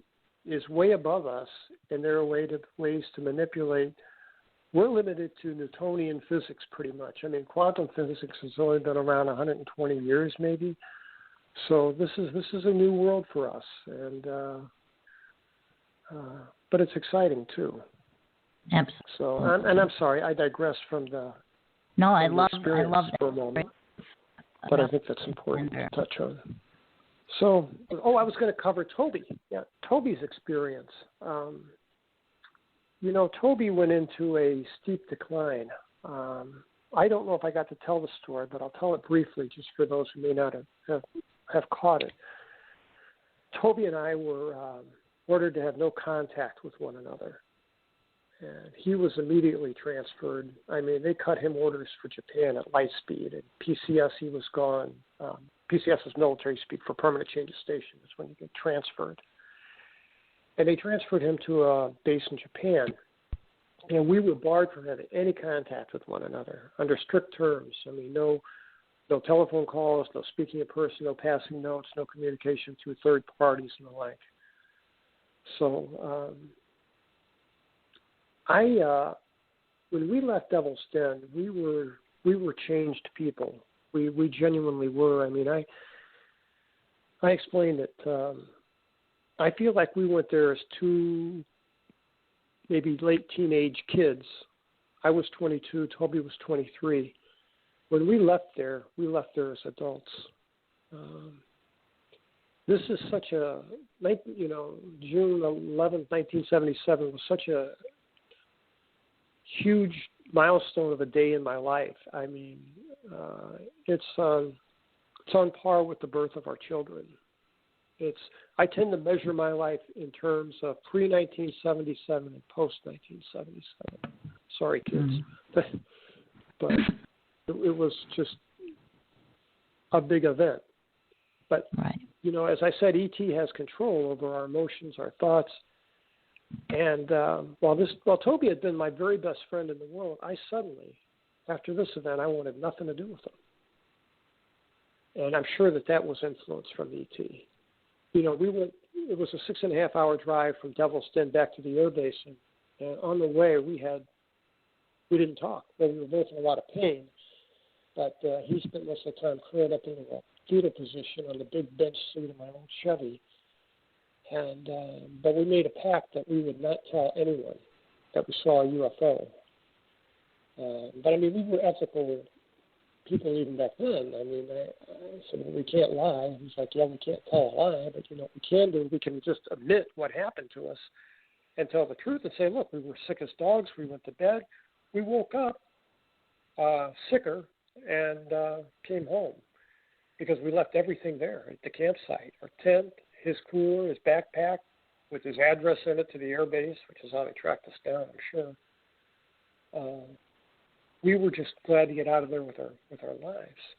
is way above us, and there are ways to manipulate. We're limited to Newtonian physics pretty much. I mean, quantum physics has only been around 120 years maybe. So this is a new world for us. And but it's exciting too. Absolutely. So, and I'm sorry, I digress from the experience for a moment, but I think that's important to touch on. So, I was going to cover Toby. Yeah, Toby's experience. Toby went into a steep decline. I don't know if I got to tell the story, but I'll tell it briefly just for those who may not have caught it. Toby and I were ordered to have no contact with one another. And he was immediately transferred. I mean, they cut him orders for Japan at light speed. And PCS, he was gone. PCS is military speed for permanent change of station. That's when you get transferred. And they transferred him to a base in Japan. And we were barred from having any contact with one another under strict terms. I mean, no No telephone calls, no speaking in person, no passing notes, no communication through third parties and the like. So when we left Devil's Den, we were changed people. We genuinely were. I mean, I explained that I feel like we went there as two maybe late teenage kids. I was 22, Toby was 23. When we left there as adults. This is such a, June 11th, 1977 was such a huge milestone of a day in my life. I mean, it's on par with the birth of our children. I tend to measure my life in terms of pre-1977 and post-1977. Sorry, kids. Mm-hmm. But it was just a big event. But, right. As I said, E.T. has control over our emotions, our thoughts. And while Toby had been my very best friend in the world, I suddenly, after this event, I wanted nothing to do with him. And I'm sure that was influenced from E.T. It was a 6.5-hour drive from Devil's Den back to the air base. And on the way, we didn't talk. We were both in a lot of pain. But he spent most of the time curled up in a fetal position on the big bench seat of my old Chevy. And but we made a pact that we would not tell anyone that we saw a UFO. But I mean, we were ethical people even back then. I mean, I said, well, we can't lie. He's like, yeah, we can't tell a lie, but what we can do, we can just admit what happened to us and tell the truth and say, look, we were sick as dogs. We went to bed. We woke up sicker and came home because we left everything there at the campsite, our tent, his cooler, his backpack with his address in it to the air base, which is how they tracked us down, I'm sure. We were just glad to get out of there with our lives.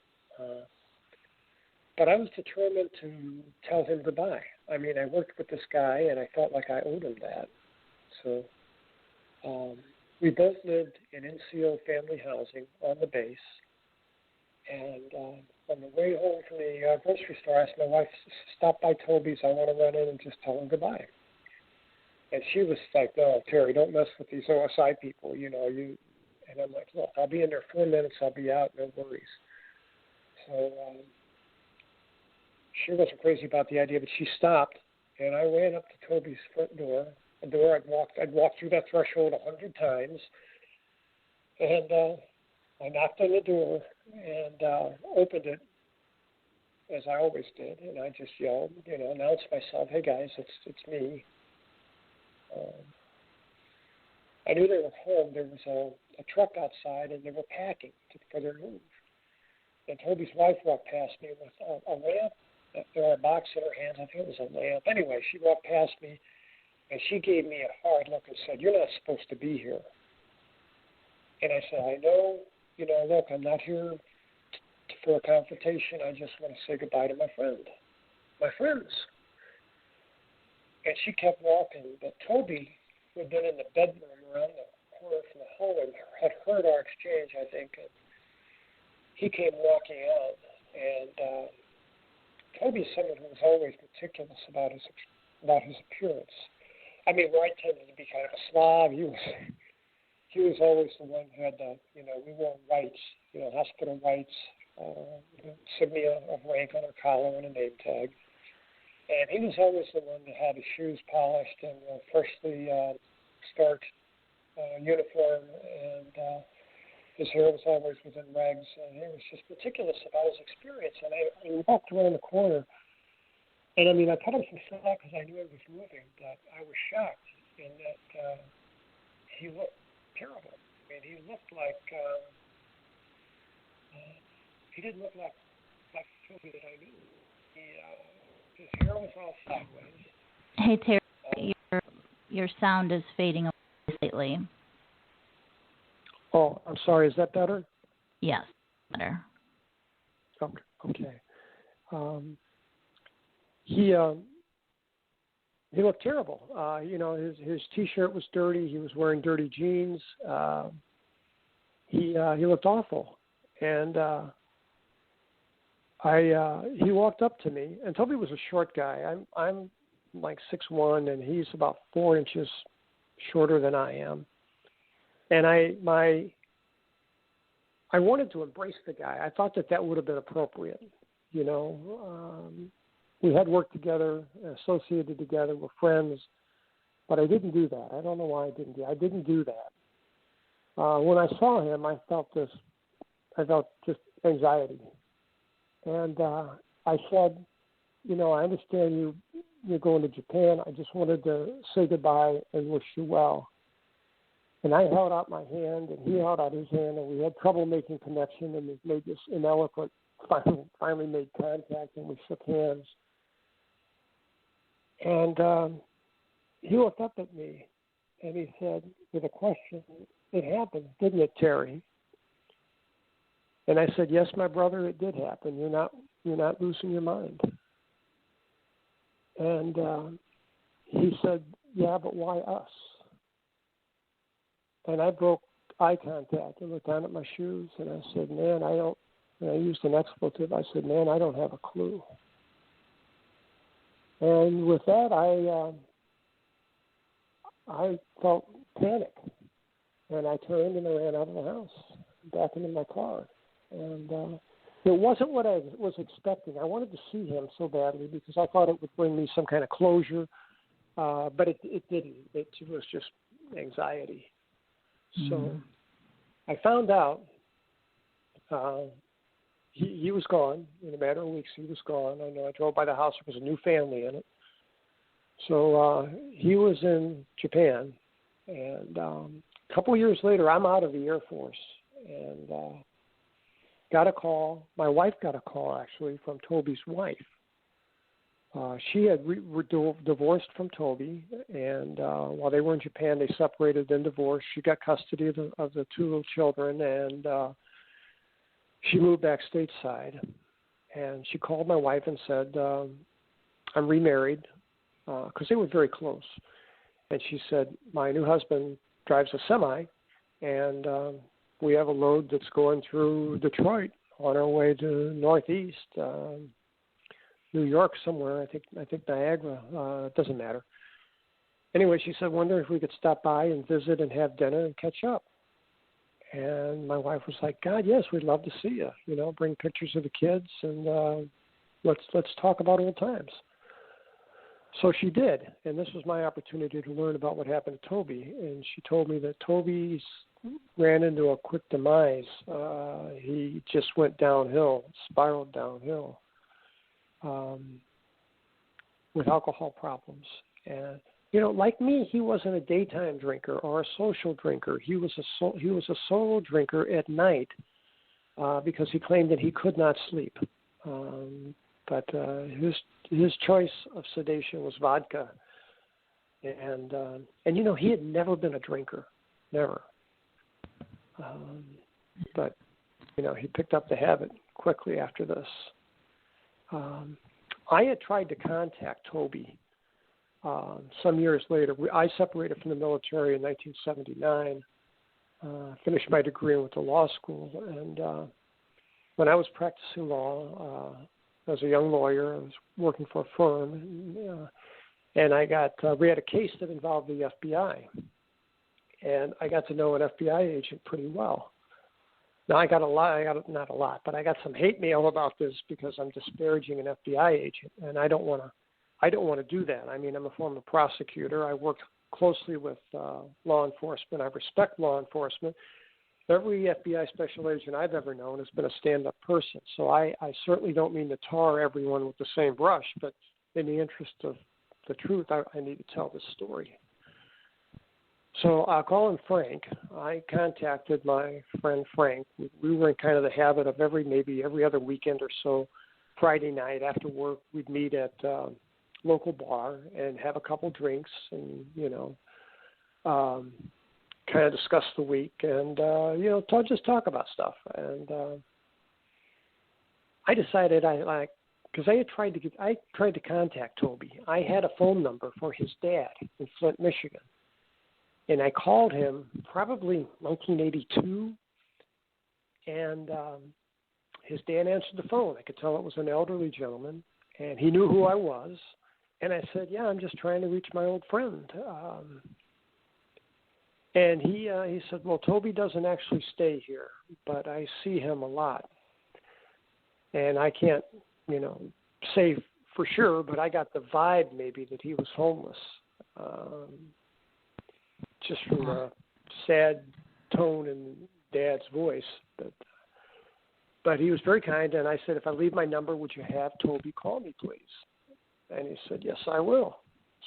But I was determined to tell him goodbye. I mean, I worked with this guy, and I felt like I owed him that. So we both lived in NCO family housing on the base. And on the way home from the grocery store, I asked my wife, stop by Toby's. I want to run in and just tell him goodbye. And she was like, no, Terry, don't mess with these OSI people. And I'm like, look, I'll be in there 4 minutes. I'll be out. No worries. So she wasn't crazy about the idea, but she stopped. And I ran up to Toby's front door, a door I'd walked through that threshold 100 times. And I knocked on the door and opened it, as I always did. And I just yelled, announced myself, hey, guys, it's me. I knew they were home. There was a truck outside, and they were packing for their move. And Toby's wife walked past me with a lamp, or a box in her hands. I think it was a lamp. Anyway, she walked past me, and she gave me a hard look and said, you're not supposed to be here. And I said, I know, look, I'm not here for a confrontation. I just want to say goodbye to my friends. And she kept walking, but Toby, who had been in the bedroom around the corner from the hallway, had heard our exchange, I think, and he came walking out. And Toby's someone who was always meticulous about his appearance. I mean, where I tended to be kind of a slob, he was always the one who had we wore whites, hospital whites, insignia of rank on our collar and a name tag. And he was always the one that had his shoes polished and freshly starched uniform, and his hair was always within regs, and he was just meticulous about his experience. And I walked around the corner, and I mean, I cut him some slack because I knew he was moving, but I was shocked in that he looked terrible. I mean, he looked like he didn't look like Toby that I knew. His hair was all sideways. Hey, Terry, your sound is fading away slightly. Oh, I'm sorry. Is that better? Yes, better. Okay. He looked terrible. His T-shirt was dirty. He was wearing dirty jeans. He looked awful. And he walked up to me, and Toby was a short guy. I'm like 6'1", and he's about 4 inches shorter than I am. And I wanted to embrace the guy. I thought that would have been appropriate. You know, we had worked together, associated together, we're friends, but I didn't do that. I don't know why I didn't do that. When I saw him, I felt just anxiety. And I said, you know, I understand you're going to Japan. I just wanted to say goodbye and wish you well. And I held out my hand, and he held out his hand, and we had trouble making connection, and we made this ineloquent, finally made contact, and we shook hands. And he looked up at me, and he said, with a question, "It happened, didn't it, Terry?" And I said, "Yes, my brother, it did happen. You're not losing your mind." And he said, "Yeah, but why us?" And I broke eye contact and looked down at my shoes, and I said, "Man, I don't." And I used an expletive. I said, "Man, I don't have a clue." And with that, I felt panic, and I turned and I ran out of the house, back into my car. And it wasn't what I was expecting. I wanted to see him so badly because I thought it would bring me some kind of closure, but it didn't. It was just anxiety. Mm-hmm. So I found out he was gone. In a matter of weeks, he was gone. I know I drove by the house. There was a new family in it. So he was in Japan. And a couple of years later, I'm out of the Air Force. And got a call. My wife got a call, actually, from Toby's wife. She had divorced from Toby, and while they were in Japan, they separated and divorced. She got custody of the two little children, and she moved back stateside. And she called my wife and said, "I'm remarried," because they were very close. And she said, "My new husband drives a semi, and we have a load that's going through Detroit on our way to Northeast, New York somewhere. I think Niagara. It doesn't matter." Anyway, she said, "Wonder if we could stop by and visit and have dinner and catch up." And my wife was like, "God, yes, we'd love to see you. You know, bring pictures of the kids and let's talk about old times." So she did, and this was my opportunity to learn about what happened to Toby. And she told me that Toby ran into a quick demise. He just went downhill, spiraled downhill. With alcohol problems. And, you know, like me, he wasn't a daytime drinker or a social drinker. He was a solo drinker at night because he claimed that he could not sleep. But his choice of sedation was vodka. And you know, he had never been a drinker, never. But, you know, he picked up the habit quickly after this. I had tried to contact Toby some years later. I separated from the military in 1979, finished my degree and went to law school. And when I was practicing law as a young lawyer, I was working for a firm, and we had a case that involved the FBI. And I got to know an FBI agent pretty well. Now, I got some hate mail about this because I'm disparaging an FBI agent, and I don't want to do that. I mean, I'm a former prosecutor. I worked closely with law enforcement. I respect law enforcement. Every FBI special agent I've ever known has been a stand-up person, so I certainly don't mean to tar everyone with the same brush, but in the interest of the truth, I need to tell this story. So calling Frank, I contacted my friend Frank. We were in kind of the habit of maybe every other weekend or so, Friday night after work, we'd meet at local bar and have a couple drinks and, you know, kind of discuss the week and, you know, just talk about stuff. And I decided because I tried to contact Toby. I had a phone number for his dad in Flint, Michigan. And I called him probably 1982, and his dad answered the phone. I could tell it was an elderly gentleman, and he knew who I was. And I said, yeah, I'm just trying to reach my old friend. And he said, well, Toby doesn't actually stay here, but I see him a lot. And I can't, say for sure, but I got the vibe maybe that he was homeless, just from the sad tone in Dad's voice. But he was very kind, and I said, if I leave my number, would you have Toby call me, please? And he said, yes, I will.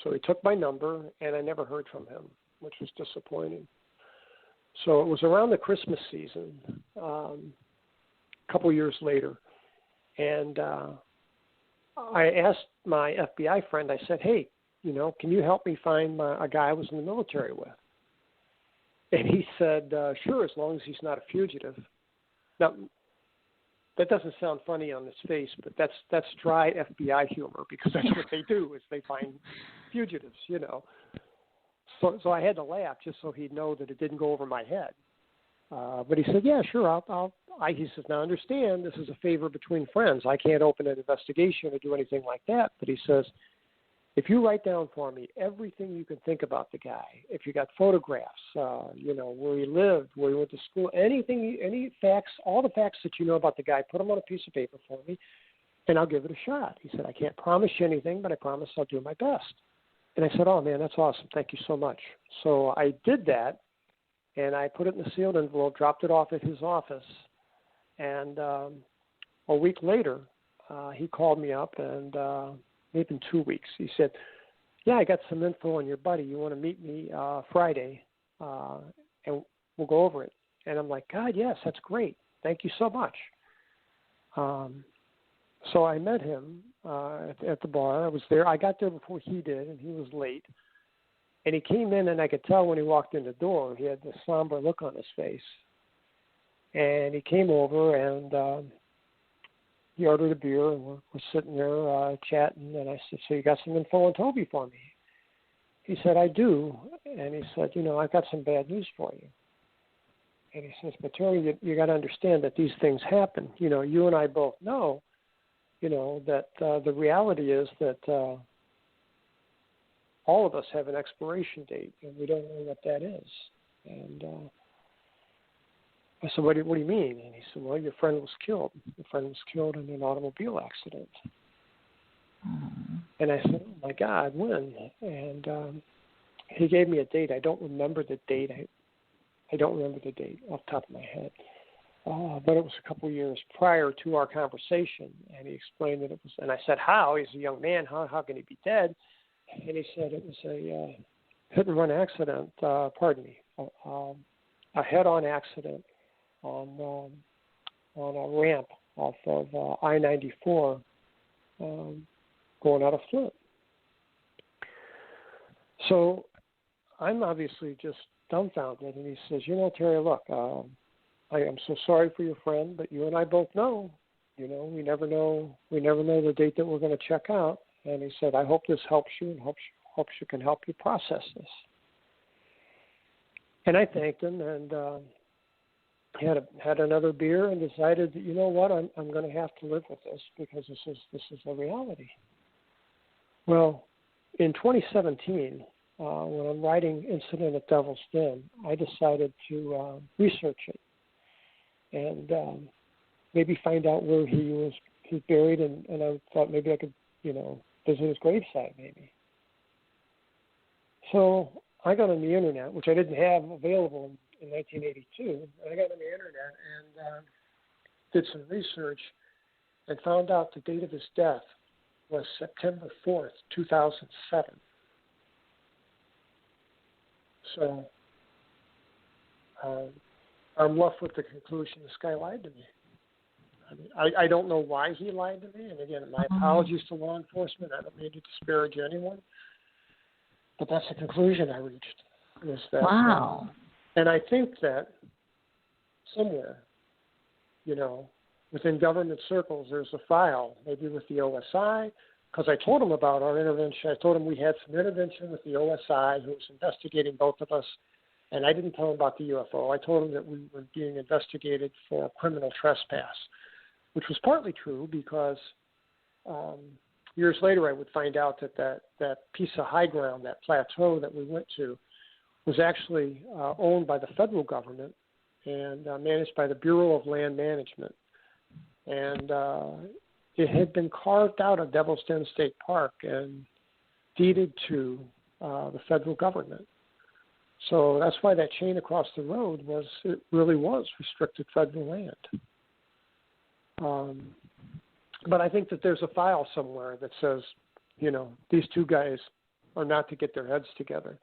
So he took my number, and I never heard from him, which was disappointing. So it was around the Christmas season, a couple years later, and I asked my FBI friend, I said, hey, can you help me find a guy I was in the military with? And he said, sure, as long as he's not a fugitive. Now, that doesn't sound funny on his face, but that's dry FBI humor, because that's what they do, is they find fugitives, So I had to laugh just so he'd know that it didn't go over my head. But he said, yeah, sure, he says, now understand, this is a favor between friends. I can't open an investigation or do anything like that. But he says, if you write down for me everything you can think about the guy, if you got photographs, where he lived, where he went to school, anything, any facts, all the facts that you know about the guy, put them on a piece of paper for me, and I'll give it a shot. He said, I can't promise you anything, but I promise I'll do my best. And I said, oh, man, that's awesome. Thank you so much. So I did that, and I put it in a sealed envelope, dropped it off at his office. And a week later, he called me up, and maybe in 2 weeks, he said, yeah, I got some info on your buddy. You want to meet me Friday, and we'll go over it. And I'm like, God, yes, that's great. Thank you so much. So I met him at the bar. I was there. I got there before he did, and he was late. And he came in, and I could tell when he walked in the door, he had this somber look on his face. And he came over, and he ordered a beer, and we're sitting there chatting. And I said, so you got some info on Toby for me? He said, I do. And he said, I've got some bad news for you. And he says, but Terry, you got to understand that these things happen. You and I both know, that the reality is that all of us have an expiration date, and we don't know what that is. And I said, what do you mean? And he said, well, your friend was killed. Your friend was killed in an automobile accident. Mm-hmm. And I said, oh, my God, when? And he gave me a date. I don't remember the date. I don't remember the date off the top of my head. But it was a couple years prior to our conversation, and he explained that it was, and I said, how? He's a young man. How can he be dead? And he said it was a hit-and-run accident, a head-on accident on a ramp off of I-94 going out of Flint. So I'm obviously just dumbfounded, and he says, Terry, look, I am so sorry for your friend, but you and I both know, we never know the date that we're going to check out. And he said, I hope this helps you, and hopes you can help you process this. And I thanked him, and had another beer, and decided that, what, I'm going to have to live with this, because this is a reality. Well, in 2017, when I'm writing Incident at Devil's Den, I decided to research it and maybe find out where he's buried, and I thought maybe I could, visit his gravesite maybe. So I got on the internet, which I didn't have available in 1982. I got on the internet and did some research and found out the date of his death was September 4th, 2007. So I'm left with the conclusion this guy lied to me. I mean, I don't know why he lied to me. And again, my apologies to law enforcement. I don't mean to disparage anyone. But that's the conclusion I reached. Is that, wow. And I think that somewhere, within government circles, there's a file, maybe with the OSI, because I told him about our intervention. I told him we had some intervention with the OSI who was investigating both of us. And I didn't tell him about the UFO. I told him that we were being investigated for criminal trespass. which was partly true because years later I would find out that piece of high ground, that plateau that we went to, was actually owned by the federal government and managed by the Bureau of Land Management. And it had been carved out of Devil's Den State Park and deeded to the federal government. So that's why that chain across the road it really was restricted federal land. But I think that there's a file somewhere that says, these two guys are not to get their heads together.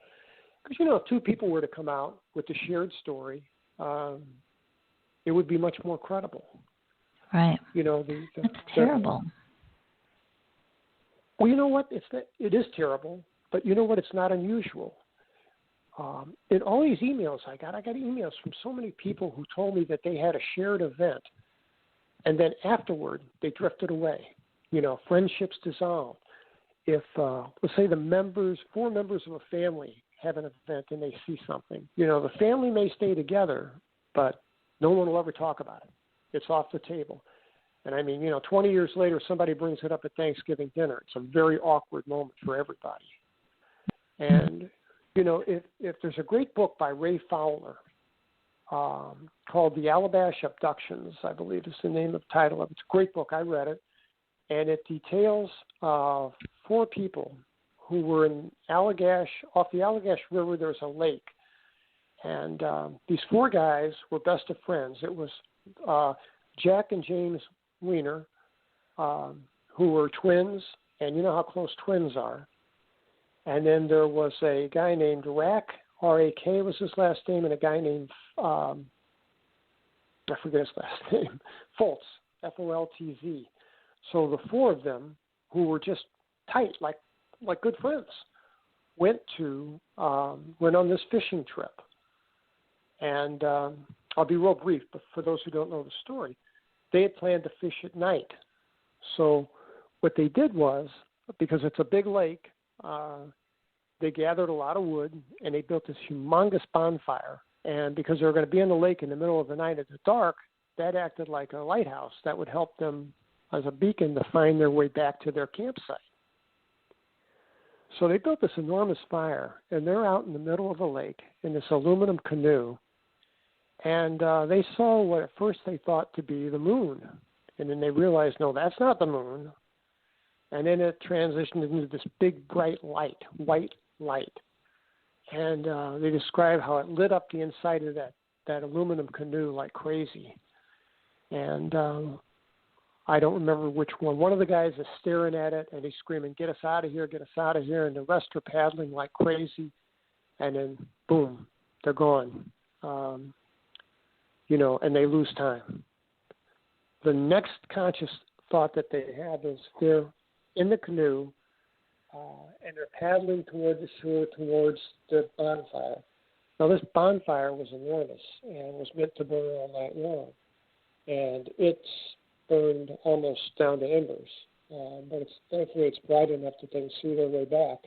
Because, if two people were to come out with a shared story, it would be much more credible. Right. It's terrible. Well, you know what? It is terrible, but you know what? It's not unusual. In all these emails I got emails from so many people who told me that they had a shared event, and then afterward they drifted away. Friendships dissolved. If, let's say, 4 members of a family have an event and they see something, the family may stay together, but no one will ever talk about it. It's off the table. And 20 years later, somebody brings it up at Thanksgiving dinner. It's a very awkward moment for everybody. And, if there's a great book by Ray Fowler called The Alabash Abductions, I believe is the name of the title of it. It's a great book. I read it. And it details 4 people who were in Allagash. Off the Allagash River, there's a lake. And these 4 guys were best of friends. It was Jack and James Weiner, who were twins, and you know how close twins are. And then there was a guy named Rack, R-A-K was his last name, and a guy named, I forget his last name, Foltz, F-O-L-T-Z. So the 4 of them, who were just tight, like good friends, went on this fishing trip. And I'll be real brief, but for those who don't know the story, they had planned to fish at night. So what they did was, because it's a big lake, they gathered a lot of wood and they built this humongous bonfire. And because they were going to be in the lake in the middle of the night at the dark, that acted like a lighthouse that would help them as a beacon to find their way back to their campsite. So they built this enormous fire, and they're out in the middle of the lake in this aluminum canoe. And they saw what at first they thought to be the moon. And then they realized, no, that's not the moon. And then it transitioned into this big, bright light, white light. And they describe how it lit up the inside of that aluminum canoe like crazy. And I don't remember which one. One of the guys is staring at it, and he's screaming, get us out of here, get us out of here. And the rest are paddling like crazy. And then, boom, they're gone. And they lose time. The next conscious thought that they have is they're in the canoe, and they're paddling toward the shore, towards the bonfire. Now, this bonfire was enormous and was meant to burn all night long. And it's burned almost down to embers. But thankfully it's bright enough that they can see their way back.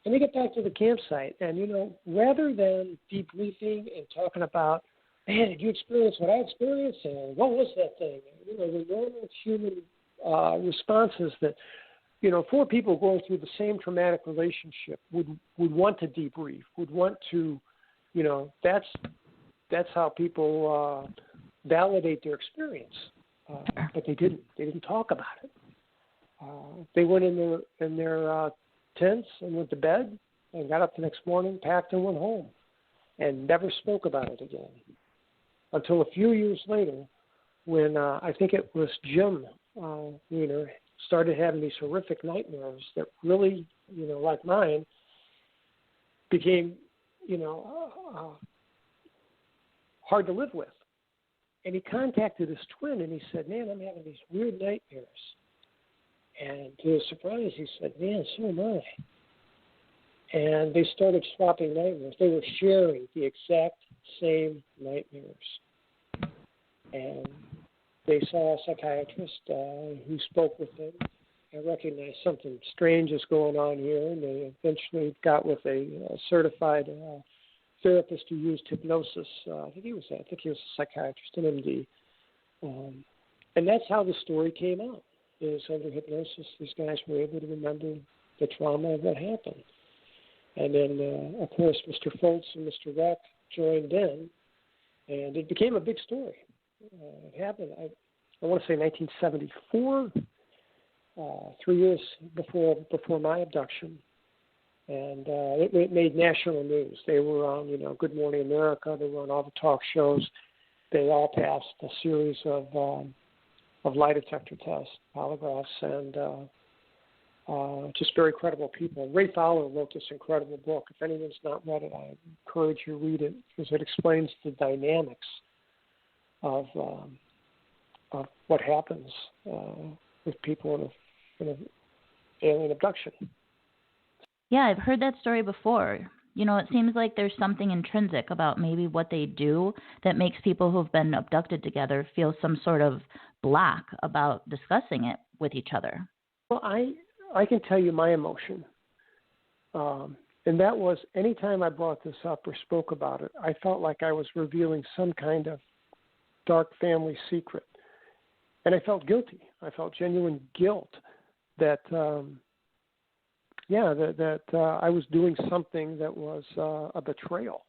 And they get back to the campsite. And, rather than debriefing and talking about, man, did you experience what I experienced? And what was that thing? The normal human responses that, 4 people going through the same traumatic relationship would want to debrief, would want to, that's how people validate their experience. But they didn't. They didn't talk about it. They went in their tents and went to bed and got up the next morning, packed and went home, and never spoke about it again. Until a few years later, when I think it was Jim Weiner started having these horrific nightmares that really, like mine, became, hard to live with. And he contacted his twin and he said, man, I'm having these weird nightmares. And to his surprise, he said, man, so am I. And they started swapping nightmares. They were sharing the exact same nightmares. And they saw a psychiatrist who spoke with them and recognized something strange is going on here. And they eventually got with a certified therapist who used hypnosis. I think he was a psychiatrist, an MD. And that's how the story came out, is under hypnosis, these guys were able to remember the trauma of what happened. And then, of course, Mr. Foltz and Mr. Reck joined in, and it became a big story. It happened, I want to say 1974, 3 years before my abduction. And it made national news. They were on, Good Morning America. They were on all the talk shows. They all passed a series of lie detector tests, polygraphs, and just very credible people. Ray Fowler wrote this incredible book. If anyone's not read it, I encourage you to read it, because it explains the dynamics of what happens with people in an alien abduction. Yeah, I've heard that story before. It seems like there's something intrinsic about maybe what they do that makes people who've been abducted together feel some sort of block about discussing it with each other. Well, I can tell you my emotion. And that was, anytime I brought this up or spoke about it, I felt like I was revealing some kind of dark family secret. And I felt guilty. I felt genuine guilt that I was doing something that was a betrayal.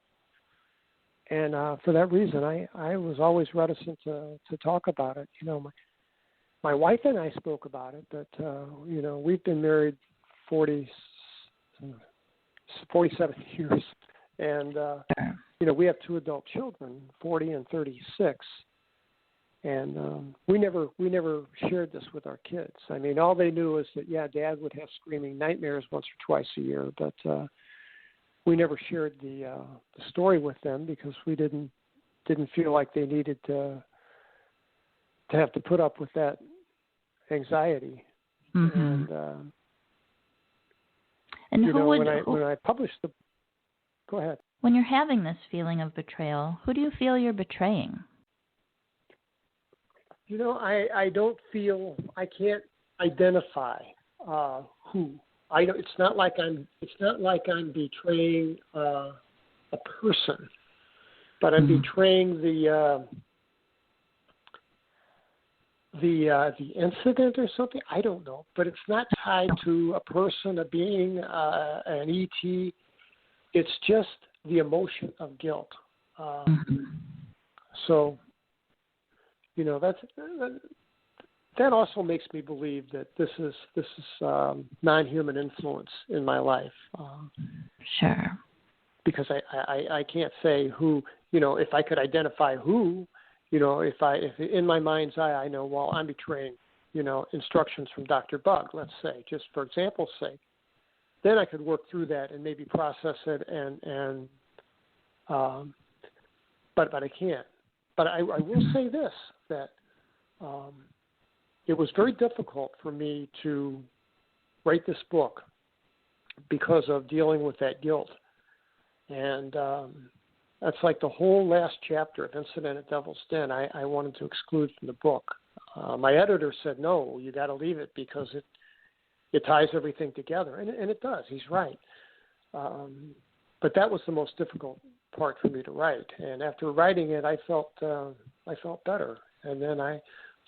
And for that reason, I was always reticent to talk about it. My wife and I spoke about it, but, we've been married 47 years. And, we have 2 adult children, 40 and 36. And we never shared this with our kids. I mean, all they knew is that, Dad would have screaming nightmares once or twice a year, but we never shared the story with them, because we didn't feel like they needed to have to put up with that anxiety. Mm-hmm. And when I published the, go ahead. When you're having this feeling of betrayal, who do you feel you're betraying? I don't feel, I can't identify who. It's not like I'm betraying a person, but I'm betraying the incident or something. I don't know, but it's not tied to a person, a being, an ET. It's just the emotion of guilt. So. That also makes me believe that this is non-human influence in my life. Sure. Because I can't say who. If I could identify who, if in my mind's eye I know, well, I'm betraying, instructions from Dr. Bug, let's say, just for example's sake, then I could work through that and maybe process it but I can't. But I will say this, that it was very difficult for me to write this book because of dealing with that guilt. And that's like the whole last chapter of Incident at Devil's Den I wanted to exclude from the book. My editor said, no, you got to leave it because it ties everything together. And it does. He's right. But that was the most difficult part for me to write. And after writing it, I felt better. And then I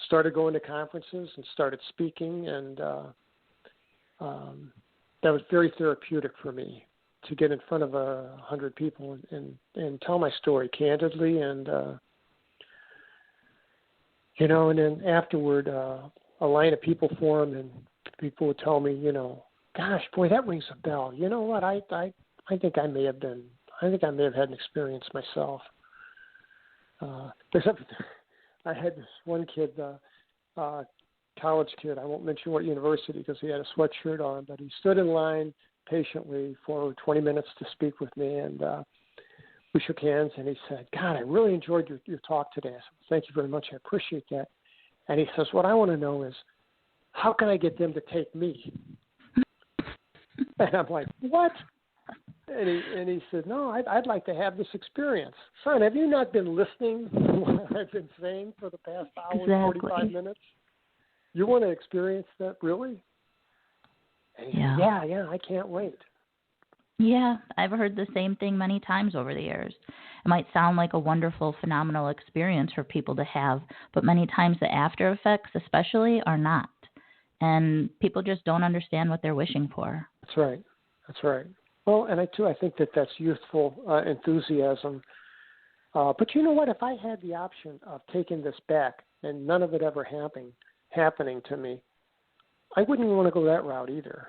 started going to conferences and started speaking, and that was very therapeutic for me to get in front of 100 people and tell my story candidly. And and then afterward, a line of people formed, and people would tell me, gosh, boy, that rings a bell. You know what? I think I may have had an experience myself. Except I had this one kid, college kid. I won't mention what university because he had a sweatshirt on, but he stood in line patiently for 20 minutes to speak with me, and we shook hands, and he said, God, I really enjoyed your talk today. I said, thank you very much. I appreciate that. And he says, what I want to know is, how can I get them to take me? And I'm like, what? And he said, no, I'd like to have this experience. Son, have you not been listening to what I've been saying for the past hour and 45 minutes? You want to experience that, really? And he said, yeah, I can't wait. Yeah, I've heard the same thing many times over the years. It might sound like a wonderful, phenomenal experience for people to have, but many times the after effects especially are not. And people just don't understand what they're wishing for. That's right. That's right. Well, and I think that that's youthful enthusiasm. But you know what? If I had the option of taking this back and none of it ever happening to me, I wouldn't want to go that route either.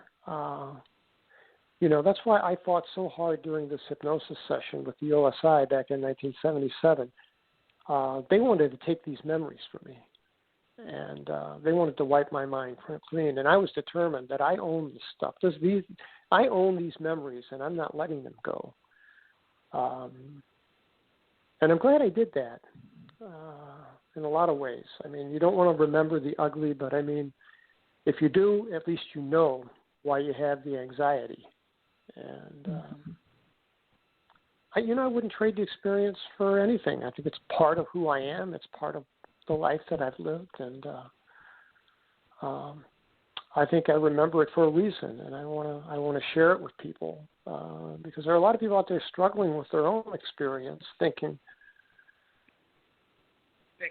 That's why I fought so hard during this hypnosis session with the OSI back in 1977. They wanted to take these memories from me, and they wanted to wipe my mind clean. And I was determined that I own this stuff. I own these memories, and I'm not letting them go. And I'm glad I did that in a lot of ways. I mean, you don't want to remember the ugly, but I mean, if you do, at least you know why you have the anxiety. And, I wouldn't trade the experience for anything. I think it's part of who I am. It's part of the life that I've lived. And I think I remember it for a reason, and I want to share it with people because there are a lot of people out there struggling with their own experience, thinking that.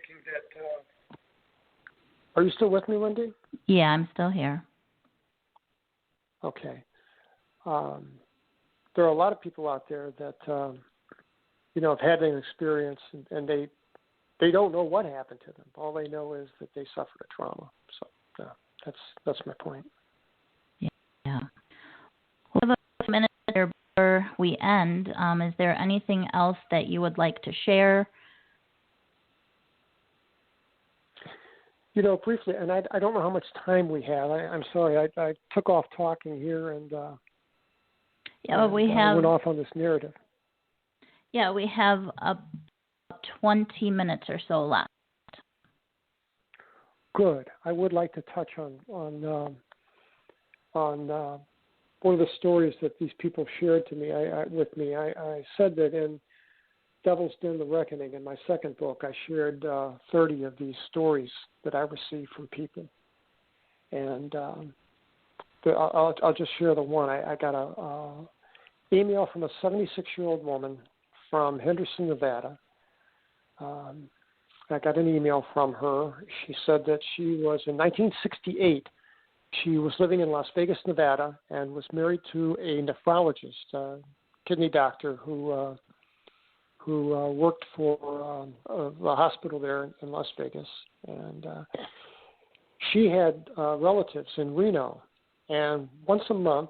Are you still with me, Wendy? Yeah, I'm still here. Okay. There are a lot of people out there that have had an experience, and they don't know what happened to them. All they know is that they suffered a trauma. So that's my point. Yeah. We have a few minutes here before we end. Is there anything else that you would like to share? Briefly, and I don't know how much time we have. I'm sorry. I took off talking here and we went off on this narrative. Yeah, we have about 20 minutes or so left. Good. I would like to touch on one of the stories that these people shared to me. With me, I said that in Devil's Den: The Reckoning, in my second book, I shared 30 of these stories that I received from people, and I'll just share the one. I got a email from a 76-year-old woman from Henderson, Nevada. I got an email from her. She said that she was in 1968. She was living in Las Vegas, Nevada, and was married to a nephrologist, a kidney doctor who worked for the hospital there in Las Vegas. And she had relatives in Reno. And once a month,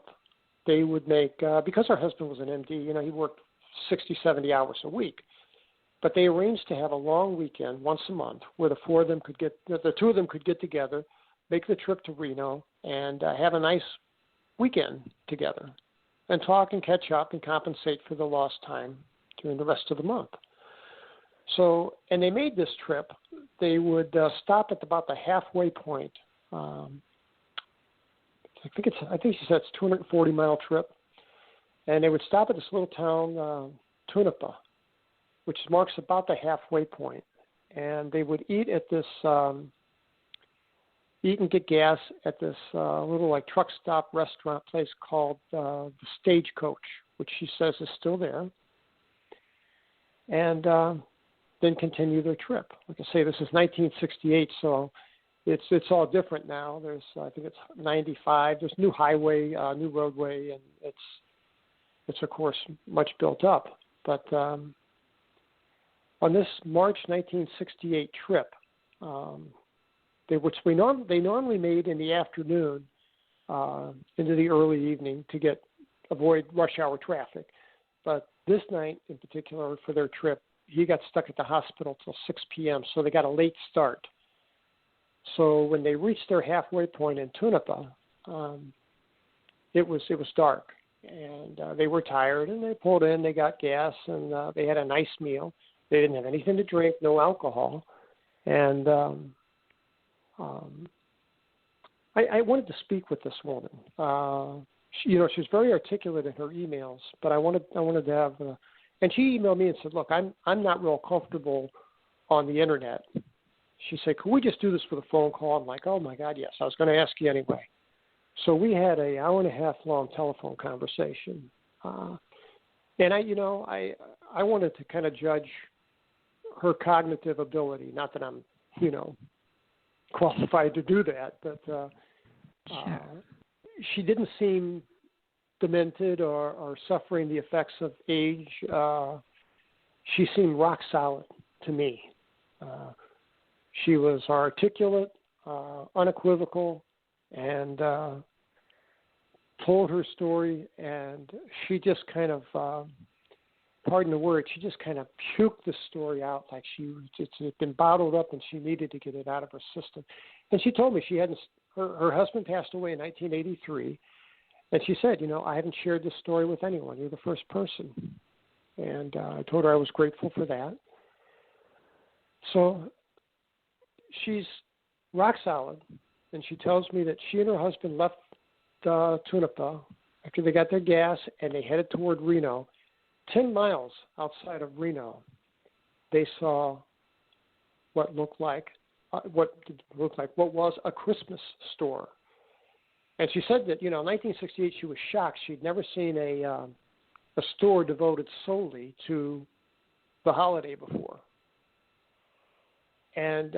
they would make, because her husband was an MD, he worked 60, 70 hours a week. But they arranged to have a long weekend once a month where the two of them could get together, make the trip to Reno, and have a nice weekend together and talk and catch up and compensate for the lost time during the rest of the month. So, and they made this trip. They would stop at about the halfway point. I think she said it's a 240-mile trip, and they would stop at this little town, Tonopah, which marks about the halfway point. And they would eat at this, eat and get gas at this little like truck stop restaurant place called the Stagecoach, which she says is still there. And then continue their trip. Like I say, this is 1968, so it's all different now. There's, I think it's 95. There's new highway, new roadway, and it's of course much built up. But on this March 1968 trip, they normally made in the afternoon into the early evening to avoid rush hour traffic. But this night in particular for their trip, he got stuck at the hospital till 6 p.m., so they got a late start. So when they reached their halfway point in Tonopah, it was dark, and they were tired, and they pulled in, they got gas, and they had a nice meal. They didn't have anything to drink, no alcohol, and I wanted to speak with this woman. She was very articulate in her emails, but I wanted to have, and she emailed me and said, "Look, I'm not real comfortable on the internet." She said, "Could we just do this with a phone call?" I'm like, "Oh my God, yes." I was going to ask you anyway. So we had an hour and a half long telephone conversation, and I I wanted to kind of judge her cognitive ability. Not that I'm, qualified to do that, but Sure. she didn't seem demented or suffering the effects of age. She seemed rock solid to me. She was articulate, unequivocal, and told her story, and she just kind of, pardon the word, she just kind of puked the story out like it had been bottled up and she needed to get it out of her system. And she told me her husband passed away in 1983, and she said, I haven't shared this story with anyone. You're the first person. And I told her I was grateful for that. So she's rock solid, and she tells me that she and her husband left Tonopah after they got their gas, and they headed toward Reno. 10 miles outside of Reno, they saw what was a Christmas store. And she said that, in 1968 she was shocked. She'd never seen a store devoted solely to the holiday before. And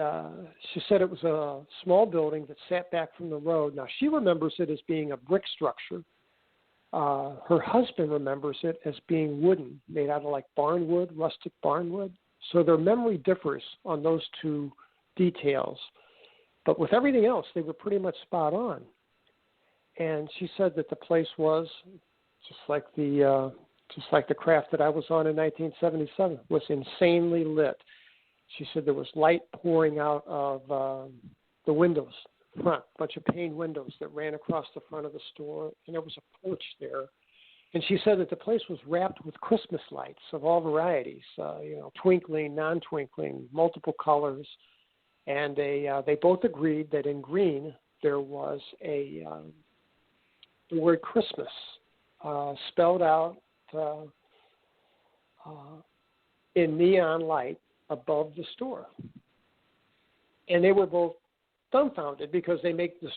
she said it was a small building that sat back from the road. Now, she remembers it as being a brick structure. Her husband remembers it as being wooden, made out of like barnwood, rustic barnwood. So their memory differs on those two details. But with everything else, they were pretty much spot on. And she said that the place was just like the craft that I was on in 1977, was insanely lit. She said there was light pouring out of the windows, front, a bunch of pane windows that ran across the front of the store, and there was a porch there. And she said that the place was wrapped with Christmas lights of all varieties, twinkling, non-twinkling, multiple colors. And they both agreed that in green there was the word Christmas spelled out in neon light above the store. And they were both dumbfounded because they'd made this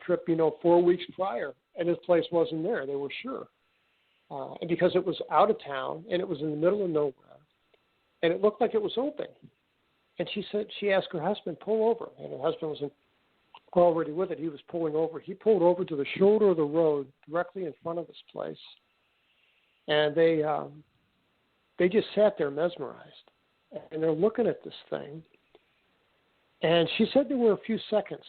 trip 4 weeks prior, and this place wasn't there. They were sure. And because it was out of town and it was in the middle of nowhere, and it looked like it was open. And she asked her husband, pull over. And her husband wasn't already with it. He was pulling over. He pulled over to the shoulder of the road directly in front of this place. And they just sat there mesmerized. And they're looking at this thing. And she said there were a few seconds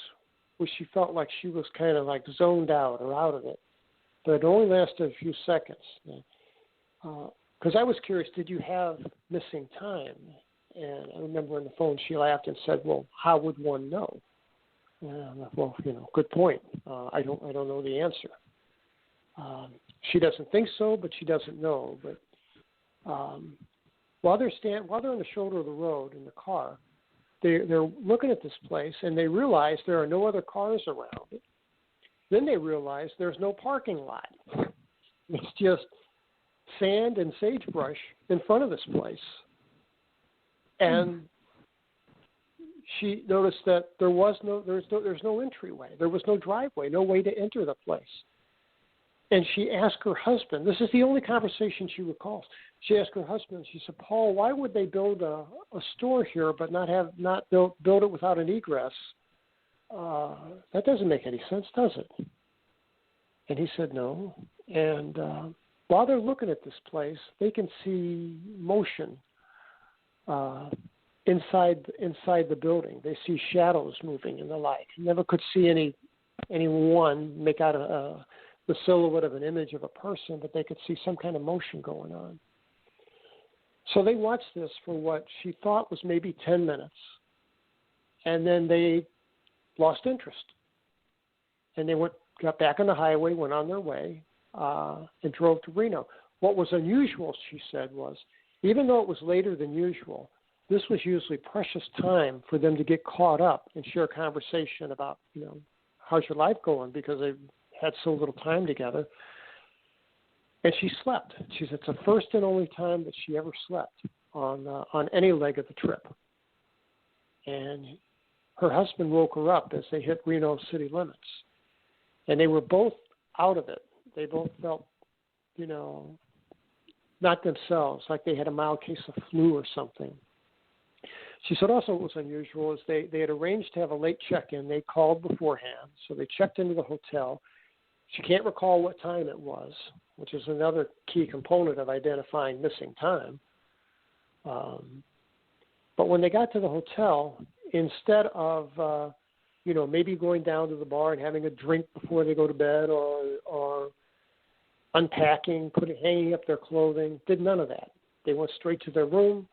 where she felt like she was kind of like zoned out or out of it. But it only lasted a few seconds. Because I was curious, did you have missing time? And I remember on the phone she laughed and said, well, how would one know? And well, good point. I don't know the answer. She doesn't think so, but she doesn't know. But while they're on the shoulder of the road in the car, they're looking at this place, and they realize there are no other cars around it. Then they realize there's no parking lot. It's just sand and sagebrush in front of this place. And she noticed that there's no entryway. There was no driveway, no way to enter the place. And she asked her husband, this is the only conversation she recalls. She asked her husband, she said, Paul, why would they build a store here but not build it without an egress? That doesn't make any sense, does it? And he said no. And while they're looking at this place, they can see motion inside the building. They see shadows moving in the light. You never could see anyone make out the silhouette of an image of a person, but they could see some kind of motion going on. So they watched this for what she thought was maybe 10 minutes, and then they lost interest. And they got back on the highway, went on their way, and drove to Reno. What was unusual, she said, was even though it was later than usual, this was usually precious time for them to get caught up and share a conversation about, how's your life going, because they had so little time together. And she slept. She said it's the first and only time that she ever slept on any leg of the trip. And her husband woke her up as they hit Reno city limits. And they were both out of it. They both felt, not themselves, like they had a mild case of flu or something. She said also what was unusual is they had arranged to have a late check-in. They called beforehand, so they checked into the hotel. She can't recall what time it was, which is another key component of identifying missing time. But when they got to the hotel, instead of maybe going down to the bar and having a drink before they go to bed, or unpacking, hanging up their clothing, did none of that. They went straight to their room,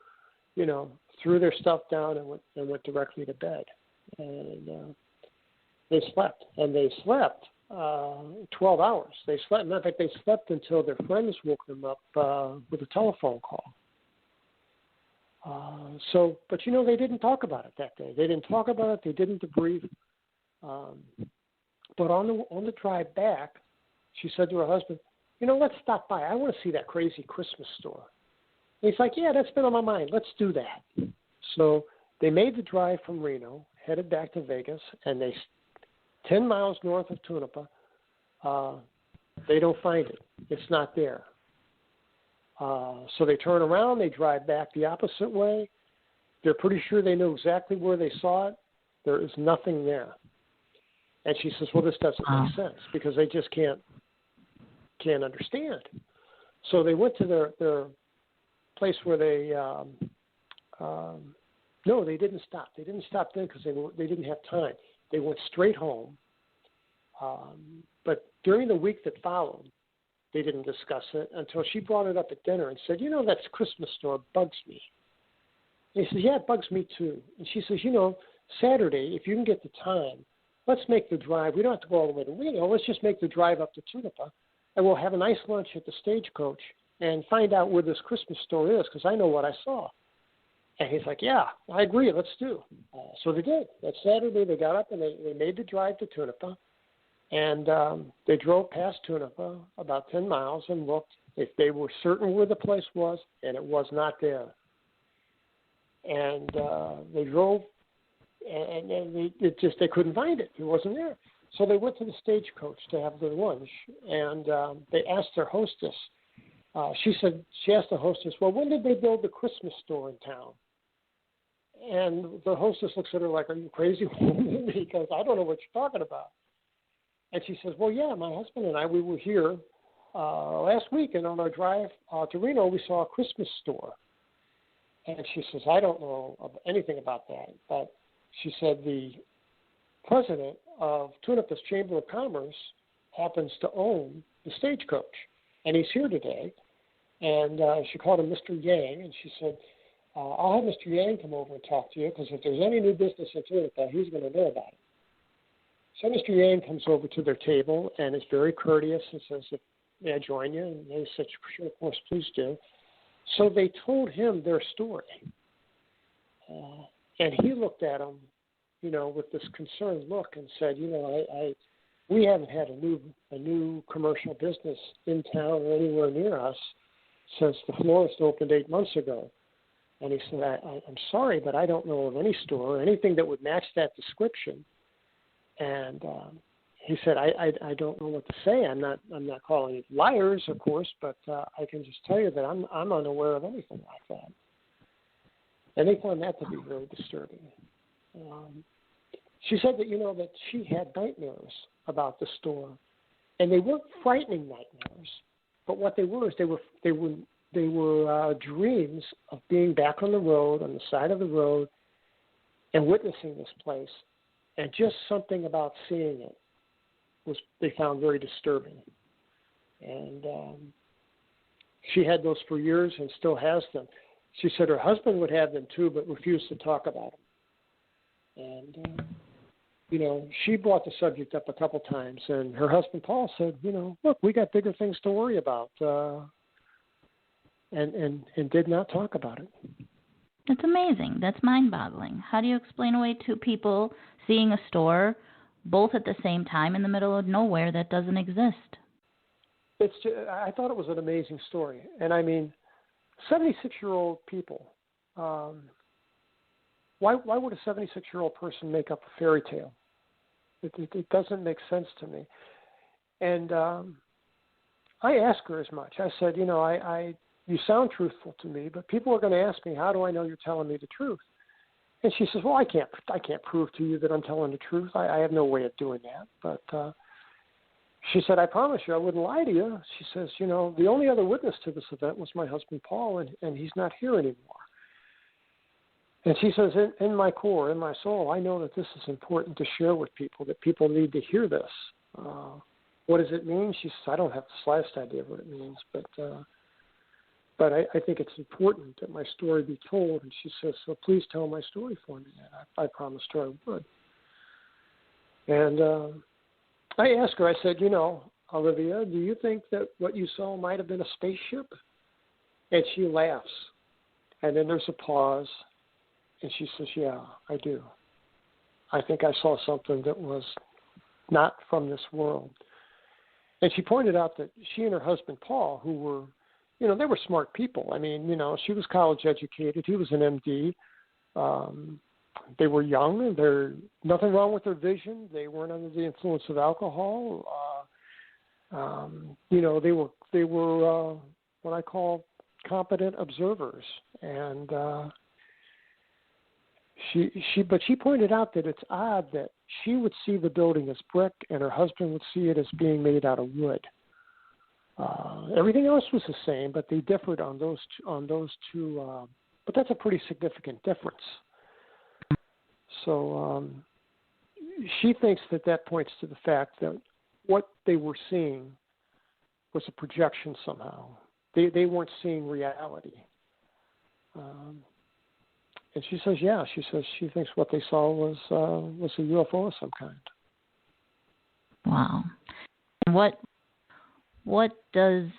threw their stuff down and went directly to bed. And they slept. And they slept 12 hours. They slept. Matter of fact, they slept until their friends woke them up with a telephone call. But they didn't talk about it that day. They didn't talk about it. They didn't debrief. But on the drive back, she said to her husband, let's stop by. I want to see that crazy Christmas store. And he's like, yeah, that's been on my mind. Let's do that. So they made the drive from Reno, headed back to Vegas, and 10 miles north of Tonopah, they don't find it. It's not there. So they turn around, they drive back the opposite way. They're pretty sure they know exactly where they saw it. There is nothing there. And she says, well, this doesn't make sense because they just can't understand. So they went to their place where they they didn't stop. They didn't stop then because they didn't have time. They went straight home. But during the week that followed, they didn't discuss it until she brought it up at dinner and said, that Christmas store bugs me. And he says, yeah, it bugs me too. And she says, Saturday, if you can get the time, let's make the drive. We don't have to go all the way to Reno. Let's just make the drive up to Tonopah, and we'll have a nice lunch at the Stagecoach and find out where this Christmas store is because I know what I saw. And he's like, yeah, I agree. Let's do. So they did. That Saturday they got up and they made the drive to Tonopah. And they drove past Tonopah about 10 miles and looked if they were certain where the place was, and it was not there. And they drove, and they couldn't find it. It wasn't there. So they went to the Stagecoach to have their lunch, and they asked their hostess. She asked the hostess, well, when did they build the Christmas store in town? And the hostess looks at her like, are you crazy? Because I don't know what you're talking about. And she says, well, yeah, my husband and I, we were here last week, and on our drive to Reno, we saw a Christmas store. And she says, I don't know anything about that. But she said the president of Tonopah's Chamber of Commerce happens to own the Stagecoach, and he's here today. And she called him Mr. Yang, and she said, I'll have Mr. Yang come over and talk to you, because if there's any new business in Tonopah, he's going to know about it. So Mr. Yang comes over to their table and is very courteous and says, may I join you? And they said, sure, of course, please do. So they told him their story. And he looked at them, with this concerned look and said, we haven't had a new commercial business in town or anywhere near us since the florist opened 8 months ago. And he said, I'm sorry, but I don't know of any store or anything that would match that description. And he said, I don't know what to say. I'm not calling it liars, of course, but I can just tell you that I'm unaware of anything like that. And they found that to be very disturbing. She said that that she had nightmares about the store, and they weren't frightening nightmares, but what they were is they were dreams of being back on the road, on the side of the road, and witnessing this place. And just something about seeing it they found very disturbing. And she had those for years and still has them. She said her husband would have them too, but refused to talk about them. And, she brought the subject up a couple times. And her husband, Paul, said, look, we got bigger things to worry about. And did not talk about it. It's amazing. That's mind-boggling. How do you explain away two people seeing a store both at the same time in the middle of nowhere that doesn't exist? I thought it was an amazing story. And I mean, 76-year-old people, why would a 76-year-old person make up a fairy tale? It doesn't make sense to me. And I asked her as much. I said, you sound truthful to me, but people are going to ask me, how do I know you're telling me the truth? And she says, well, I can't prove to you that I'm telling the truth. I have no way of doing that. But she said, I promise you, I wouldn't lie to you. She says, the only other witness to this event was my husband, Paul, and he's not here anymore. And she says, in my core, in my soul, I know that this is important to share with people, that people need to hear this. What does it mean? She says, I don't have the slightest idea what it means, but I think it's important that my story be told. And she says, so please tell my story for me. And I promised her I would. And I asked her, I said, Olivia, do you think that what you saw might have been a spaceship? And she laughs. And then there's a pause. And she says, yeah, I do. I think I saw something that was not from this world. And she pointed out that she and her husband, Paul, who were, they were smart people. I mean, she was college educated. He was an MD. They were young. There's nothing wrong with their vision. They weren't under the influence of alcohol. They were what I call competent observers. And she pointed out that it's odd that she would see the building as brick and her husband would see it as being made out of wood. Everything else was the same, but they differed on those two. But that's a pretty significant difference. So she thinks that points to the fact that what they were seeing was a projection somehow. They weren't seeing reality. And she says, yeah. She says she thinks what they saw was a UFO of some kind. Wow. And what does,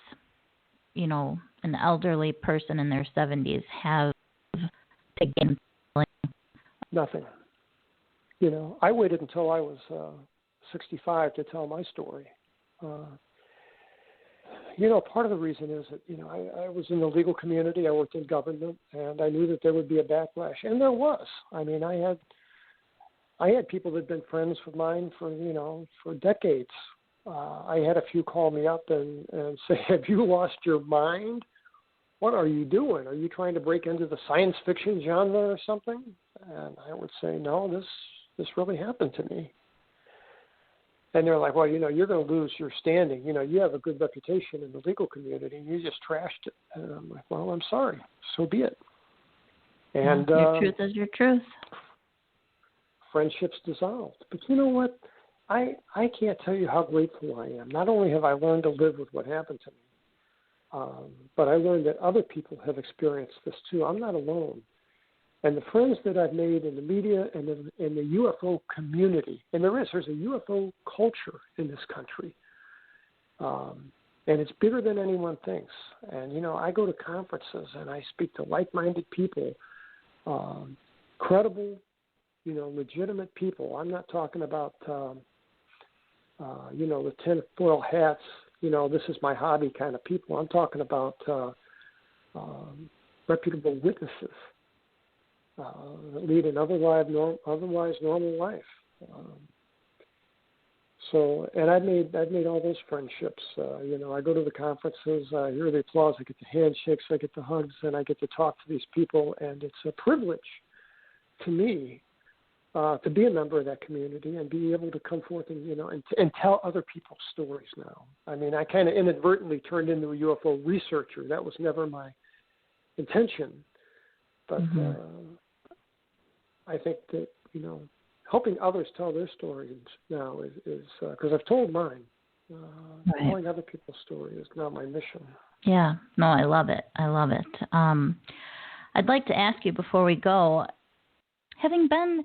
an elderly person in their 70s have to gain? Nothing. I waited until I was 65 to tell my story. Part of the reason is that, I was in the legal community, I worked in government, and I knew that there would be a backlash. And there was. I mean, I had people that had been friends of mine for decades. I had a few call me up and say, have you lost your mind? What are you doing? Are you trying to break into the science fiction genre or something? And I would say, no, this really happened to me. And they're like, well, you're going to lose your standing. You have a good reputation in the legal community, and you just trashed it. And I'm like, well, I'm sorry. So be it. And your truth is your truth. Friendships dissolved. But you know what? I can't tell you how grateful I am. Not only have I learned to live with what happened to me, but I learned that other people have experienced this too. I'm not alone. And the friends that I've made in the media and in the UFO community, and there's a UFO culture in this country, and it's bigger than anyone thinks. And, I go to conferences and I speak to like-minded people, credible, legitimate people. I'm not talking about, the tinfoil hats, this is my hobby kind of people. I'm talking about reputable witnesses. Lead an otherwise normal life. And I've made all those friendships. I go to the conferences, I hear the applause, I get the handshakes, I get the hugs, and I get to talk to these people. And it's a privilege to me to be a member of that community and be able to come forth and tell other people's stories now. I mean, I kind of inadvertently turned into a UFO researcher. That was never my intention. But I think that, helping others tell their stories now is because I've told mine. Telling other people's stories is now my mission. Yeah. No, I love it. I'd like to ask you before we go, having been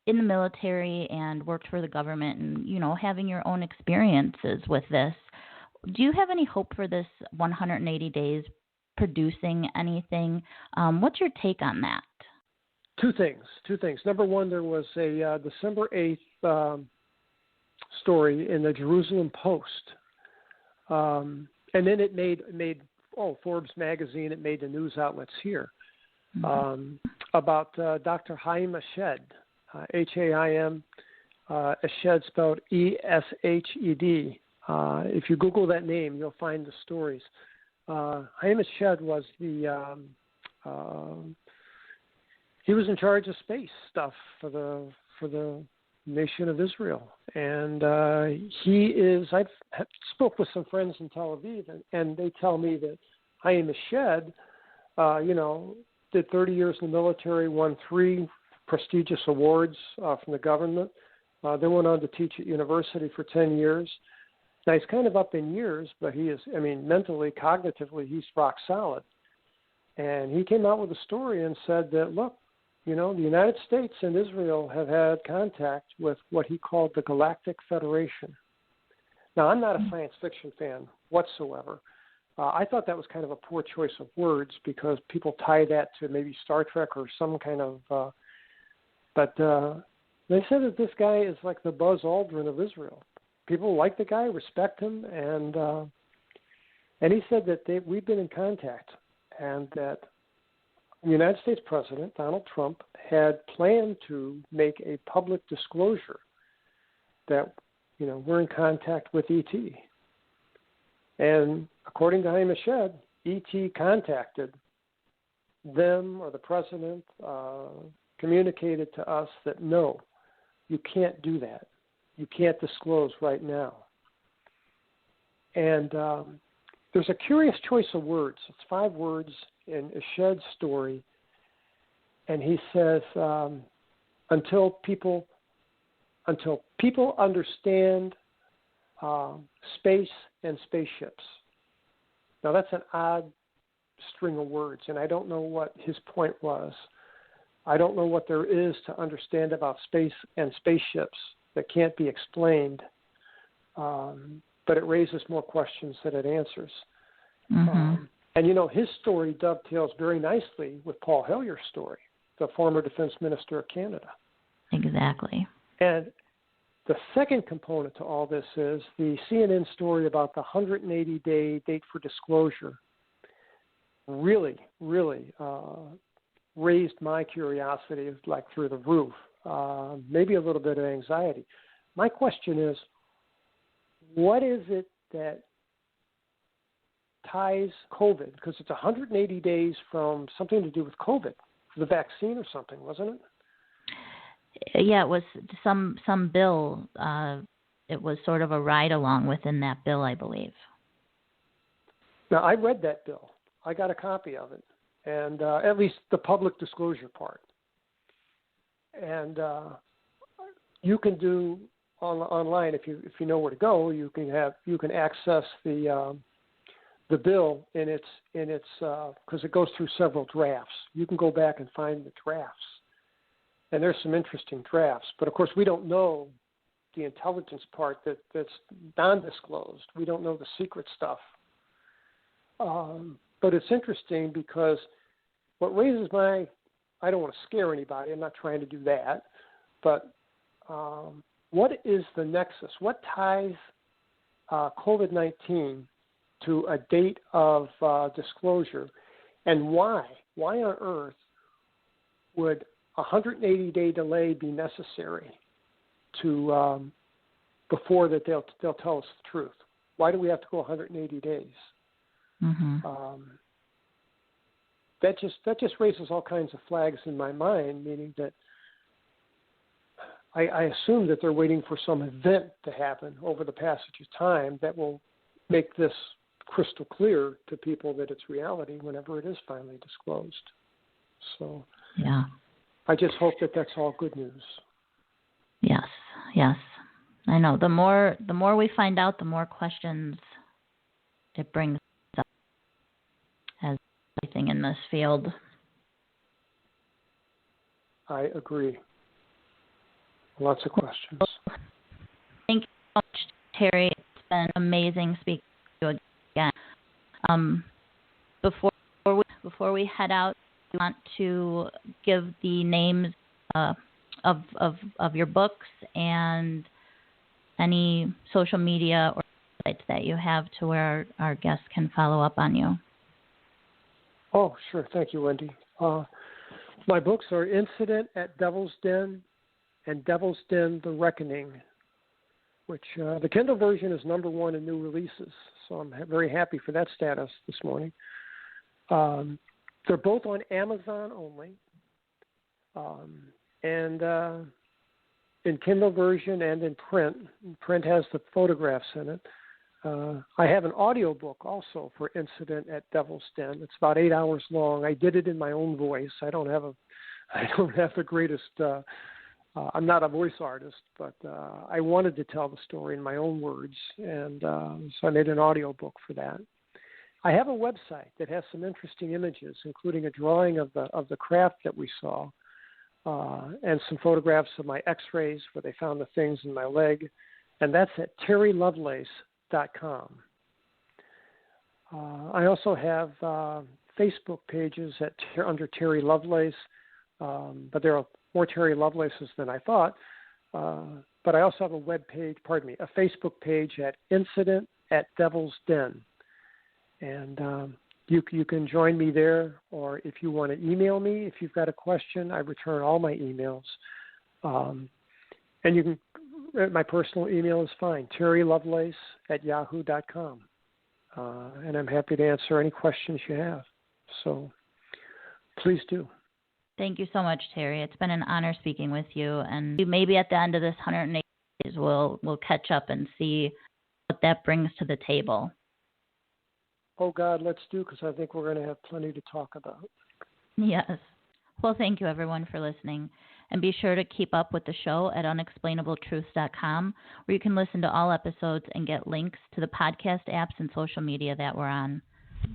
in the military and worked for the government and, having your own experiences with this, do you have any hope for this 180 days producing anything? What's your take on that? Two things. Number one, there was a December 8th story in the Jerusalem Post. And then it made Forbes magazine, it made the news outlets here, about Dr. Haim Eshed, Haim, Eshed spelled Eshed. If you Google that name, you'll find the stories. Hamish Shed was he was in charge of space stuff for the nation of Israel, and I've spoke with some friends in Tel Aviv, and they tell me that Hamish Shed, did 30 years in the military, won 3 prestigious awards from the government, then went on to teach at university for 10 years. Now, he's kind of up in years, but he is, mentally, cognitively, he's rock solid. And he came out with a story and said that, look, the United States and Israel have had contact with what he called the Galactic Federation. Now, I'm not a science fiction fan whatsoever. I thought that was kind of a poor choice of words because people tie that to maybe Star Trek or some kind of, but they said that this guy is like the Buzz Aldrin of Israel. People like the guy, respect him, and he said that we've been in contact, and that the United States President, Donald Trump, had planned to make a public disclosure that, we're in contact with E.T. And according to Hamish Shed, E.T. contacted them or the president, communicated to us that, no, you can't do that. You can't disclose right now. And there's a curious choice of words. It's 5 words in Shed's story. And he says, until people understand space and spaceships. Now, that's an odd string of words, and I don't know what his point was. I don't know what there is to understand about space and spaceships that can't be explained, but it raises more questions than it answers. Mm-hmm. And, his story dovetails very nicely with Paul Hellier's story, the former Defense Minister of Canada. Exactly. And the second component to all this is the CNN story about the 180-day date for disclosure really, really raised my curiosity like through the roof, maybe a little bit of anxiety. My question is, what is it that ties COVID, because it's 180 days from something to do with COVID, the vaccine or something, wasn't it? Yeah, it was some bill. It was sort of a ride-along within that bill, I believe. Now, I read that bill. I got a copy of it, and at least the public disclosure part. And you can do online, if you know where to go, you can access the bill in its because it goes through several drafts. You can go back and find the drafts. And there's some interesting drafts. But, of course, we don't know the intelligence part that's non-disclosed. We don't know the secret stuff. But it's interesting because what raises I don't want to scare anybody. I'm not trying to do that. But what is the nexus? What ties COVID-19 to a date of disclosure? And why? Why on earth would a 180-day delay be necessary to before that they'll tell us the truth? Why do we have to go 180 days? Mm-hmm. That just raises all kinds of flags in my mind, meaning that I assume that they're waiting for some event to happen over the passage of time that will make this crystal clear to people that it's reality whenever it is finally disclosed. So yeah. I just hope that that's all good news. Yes. I know. The more we find out, the more questions it brings up, as everything in this field. I agree. Lots of questions. Thank you so much, Terry. It's been amazing speaking to you again. Before we head out, we want to give the names of your books and any social media or sites that you have to where our guests can follow up on you. Oh, sure. Thank you, Wendy. My books are Incident at Devil's Den and Devil's Den: The Reckoning, which the Kindle version is #1 in new releases. so I'm very happy for that status this morning. They're both on Amazon only, and in Kindle version and in print. Print has the photographs in it. I have an audiobook also for Incident at Devil's Den. It's about 8 hours long. I did it in my own voice. I don't have the greatest. I'm not a voice artist, but I wanted to tell the story in my own words, and so I made an audiobook for that. I have a website that has some interesting images, including a drawing of the craft that we saw, and some photographs of my X-rays where they found the things in my leg, and that's at terrylovelace.com. I also have Facebook pages under Terry Lovelace, but there are more Terry Lovelaces than I thought. But I also have a Facebook page at Incident at Devil's Den. And you can join me there, or if you want to email me, if you've got a question, I return all my emails. And you can, my personal email is fine, terrylovelace@yahoo.com. And I'm happy to answer any questions you have. So please do. Thank you so much, Terry. It's been an honor speaking with you. And maybe at the end of this 180 days, we'll catch up and see what that brings to the table. Oh, God, let's do, because I think we're going to have plenty to talk about. Yes. Well, thank you, everyone, for listening. And be sure to keep up with the show at unexplainabletruths.com, where you can listen to all episodes and get links to the podcast apps and social media that we're on.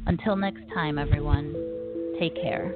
Until next time, everyone, take care.